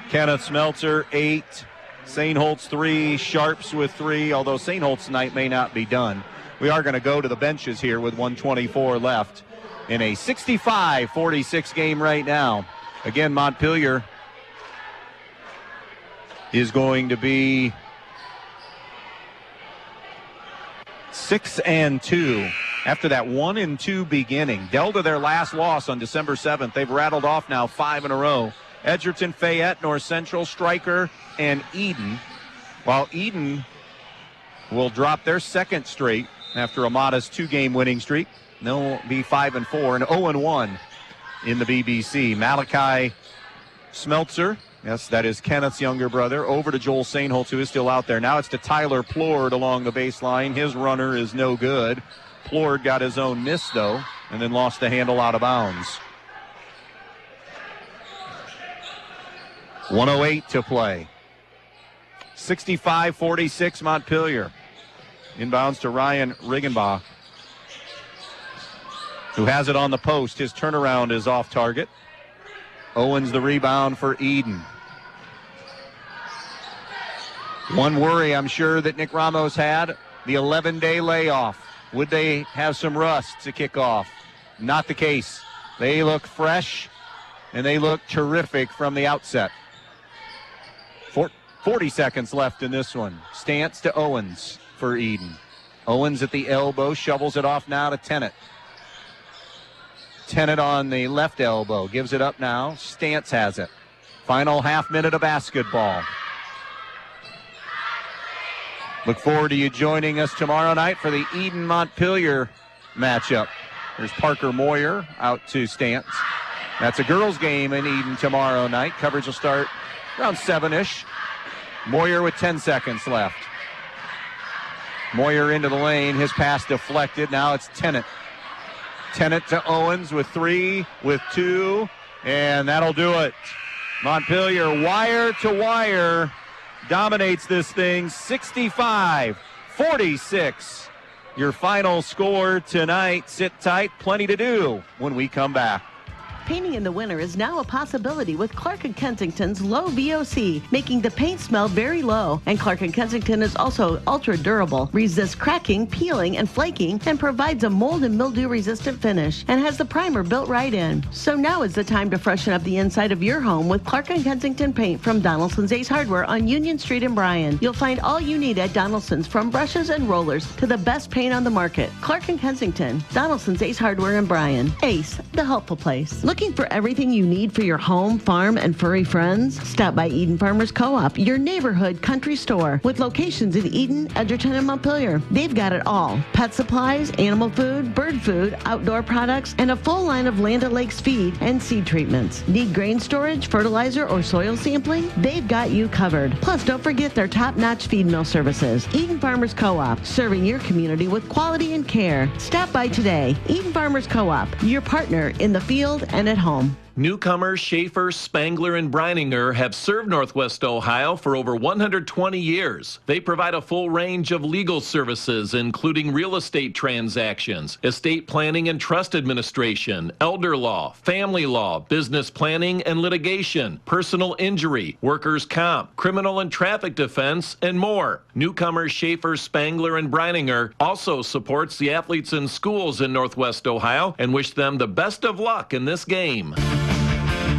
Kenneth Smeltzer, 8. Sainholtz, 3. Sharps with 3, although Sainholtz tonight may not be done. We are going to go to the benches here with 1:24 left in a 65-46 game right now. Again, Montpelier is going to be 6-2 after that 1-2 beginning. Delta, their last loss on December 7th. They've rattled off now 5 in a row. Edgerton, Fayette, North Central, Stryker, and Edon. While Edon will drop their second straight after a modest 2-game winning streak. They'll be 5-4 and 0-1 in the BBC. Malachi Smeltzer, yes, that is Kenneth's younger brother, over to Joel Sainholtz, who is still out there. Now it's to Tyler Plord along the baseline. His runner is no good. Plord got his own miss, though, and then lost the handle out of bounds. 1:08 to play. 65-46 Montpelier. Inbounds to Ryan Riggenbach. who has it on the post. His turnaround is off target. Owens the rebound for Edon. One worry I'm sure that Nick Ramos had, the 11-day layoff. Would they have some rust to kick off? Not the case. They look fresh, and they look terrific from the outset. 40 seconds left in this one. Stance to Owens for Edon. Owens at the elbow, shovels it off now to Tennant. Tennant on the left elbow, gives it up now. Stance has it. Final half minute of basketball. Look forward to you joining us tomorrow night for the Edon-Montpelier matchup. There's Parker Moyer out to Stance. That's a girls' game in Edon tomorrow night. Coverage will start around 7-ish. Moyer with 10 seconds left. Moyer into the lane. His pass deflected. Now it's Tennant. Tennant to Owens with 3, with 2, and that'll do it. Montpelier wire to wire dominates this thing 65-46. Your final score tonight. Sit tight. Plenty to do when we come back. Painting in the winter is now a possibility with Clark & Kensington's low VOC, making the paint smell very low. And Clark & Kensington is also ultra durable, resists cracking, peeling, and flaking, and provides a mold and mildew resistant finish, and has the primer built right in. So now is the time to freshen up the inside of your home with Clark & Kensington paint from Donaldson's Ace Hardware on Union Street in Bryan. You'll find all you need at Donaldson's, from brushes and rollers to the best paint on the market. Clark & Kensington, Donaldson's Ace Hardware in Bryan. Ace, the helpful place. Looking for everything you need for your home, farm, and furry friends? Stop by Edon Farmers Co-op, your neighborhood country store, with locations in Edon, Edgerton, and Montpelier. They've got it all. Pet supplies, animal food, bird food, outdoor products, and a full line of Land O'Lakes feed and seed treatments. Need grain storage, fertilizer, or soil sampling? They've got you covered. Plus, don't forget their top-notch feed mill services. Edon Farmers Co-op, serving your community with quality and care. Stop by today. Edon Farmers Co-op, your partner in the field and at home. Newcomers Schaefer, Spangler, and Brininger have served Northwest Ohio for over 120 years. They provide a full range of legal services, including real estate transactions, estate planning and trust administration, elder law, family law, business planning and litigation, personal injury, workers' comp, criminal and traffic defense, and more. Newcomers Schaefer, Spangler, and Brininger also supports the athletes in schools in Northwest Ohio and wish them the best of luck in this game.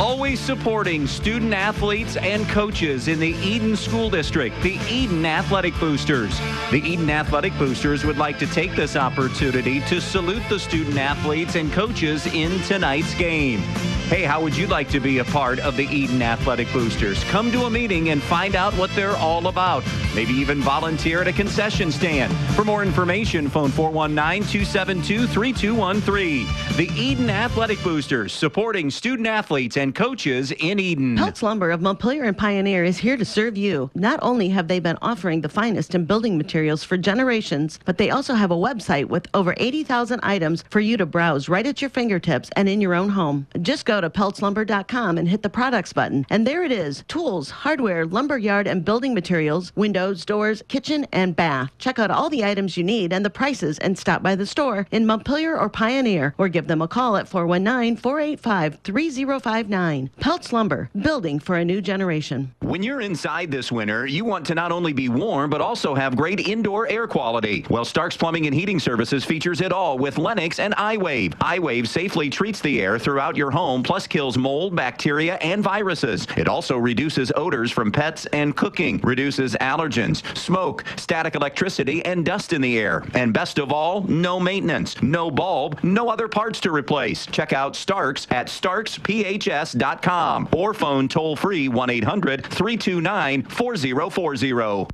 Always supporting student athletes and coaches in the Edon School District, the Edon Athletic Boosters. The Edon Athletic Boosters would like to take this opportunity to salute the student athletes and coaches in tonight's game. Hey, how would you like to be a part of the Edon Athletic Boosters? Come to a meeting and find out what they're all about. Maybe even volunteer at a concession stand. For more information, phone 419-272-3213. The Edon Athletic Boosters, supporting student athletes and coaches in Edon. Peltz Lumber of Montpelier and Pioneer is here to serve you. Not only have they been offering the finest in building materials for generations, but they also have a website with over 80,000 items for you to browse right at your fingertips and in your own home. Just go to peltzlumber.com and hit the products button, and there it is. Tools, hardware, lumberyard, and building materials, windows, doors, kitchen, and bath. Check out all the items you need and the prices, and stop by the store in Montpelier or Pioneer, or give them a call at 419-485-3059. Peltz Lumber, building for a new generation. When you're inside this winter, you want to not only be warm, but also have great indoor air quality. Well, Stark's Plumbing and Heating Services features it all with Lennox and iWave. iWave safely treats the air throughout your home, plus kills mold, bacteria, and viruses. It also reduces odors from pets and cooking, reduces allergens, smoke, static electricity, and dust in the air. And best of all, no maintenance, no bulb, no other parts to replace. Check out Stark's at starksphs.com or phone toll-free 1-800-329-4040.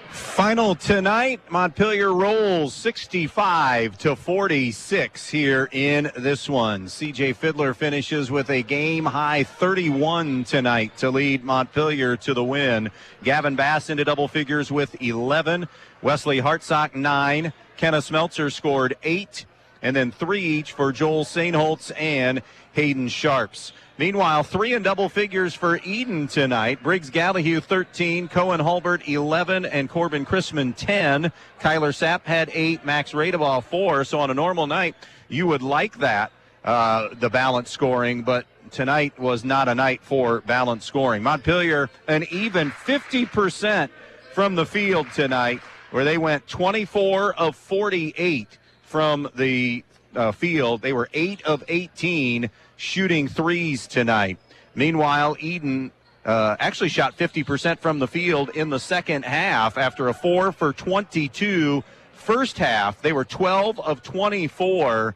Final tonight, Montpelier rolls 65-46 here in this one. C.J. Fiddler finishes with a game-high 31 tonight to lead Montpelier to the win. Gavin Bass into double figures with 11. Wesley Hartsock, 9. Kenneth Smeltzer scored 8. and then 3 each for Joel Sainholtz and Hayden Sharps. Meanwhile, 3 in double figures for Edon tonight. Briggs Gallahue 13, Cohen Hulbert 11, and Corbin Chrisman 10. Kyler Sapp had 8, Max Radebaugh 4. So on a normal night, you would like that, the balanced scoring, but tonight was not a night for balanced scoring. Montpelier an even 50% from the field tonight, where they went 24 of 48 from the field. They were 8 of 18 shooting threes tonight. Meanwhile, Edon actually shot 50% from the field in the second half after a 4 for 22 first half. They were 12 of 24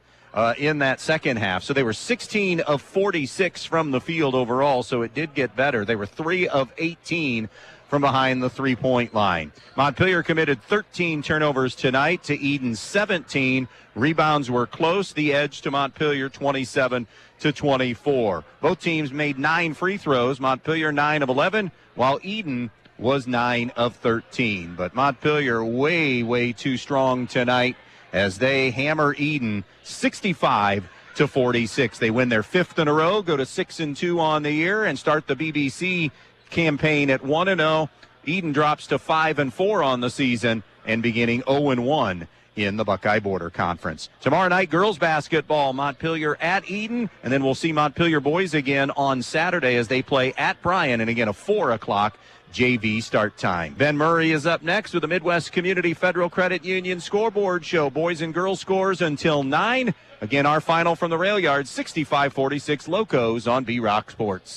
in that second half. So they were 16 of 46 from the field overall, so it did get better. They were 3 of 18 from behind the three-point line. Montpelier committed 13 turnovers tonight to Edon's 17. Rebounds were close. The edge to Montpelier 27-24. Both teams made 9 free throws. Montpelier 9 of 11, while Edon was 9 of 13. But Montpelier way, way too strong tonight as they hammer Edon 65-46. They win their 5th in a row, go to 6-2 on the year, and start the BBC campaign at 1-0. Edon drops to 5-4 on the season and beginning 0-1 in the Buckeye Border Conference. Tomorrow night, girls basketball, Montpelier at Edon, and then we'll see Montpelier boys again on Saturday as they play at Bryan, and again a 4 o'clock JV start time. Ben Murray is up next with the Midwest Community Federal Credit Union scoreboard show. Boys and girls scores until 9. Again, our final from the rail yard, 65-46 Locos on B-Rock Sports.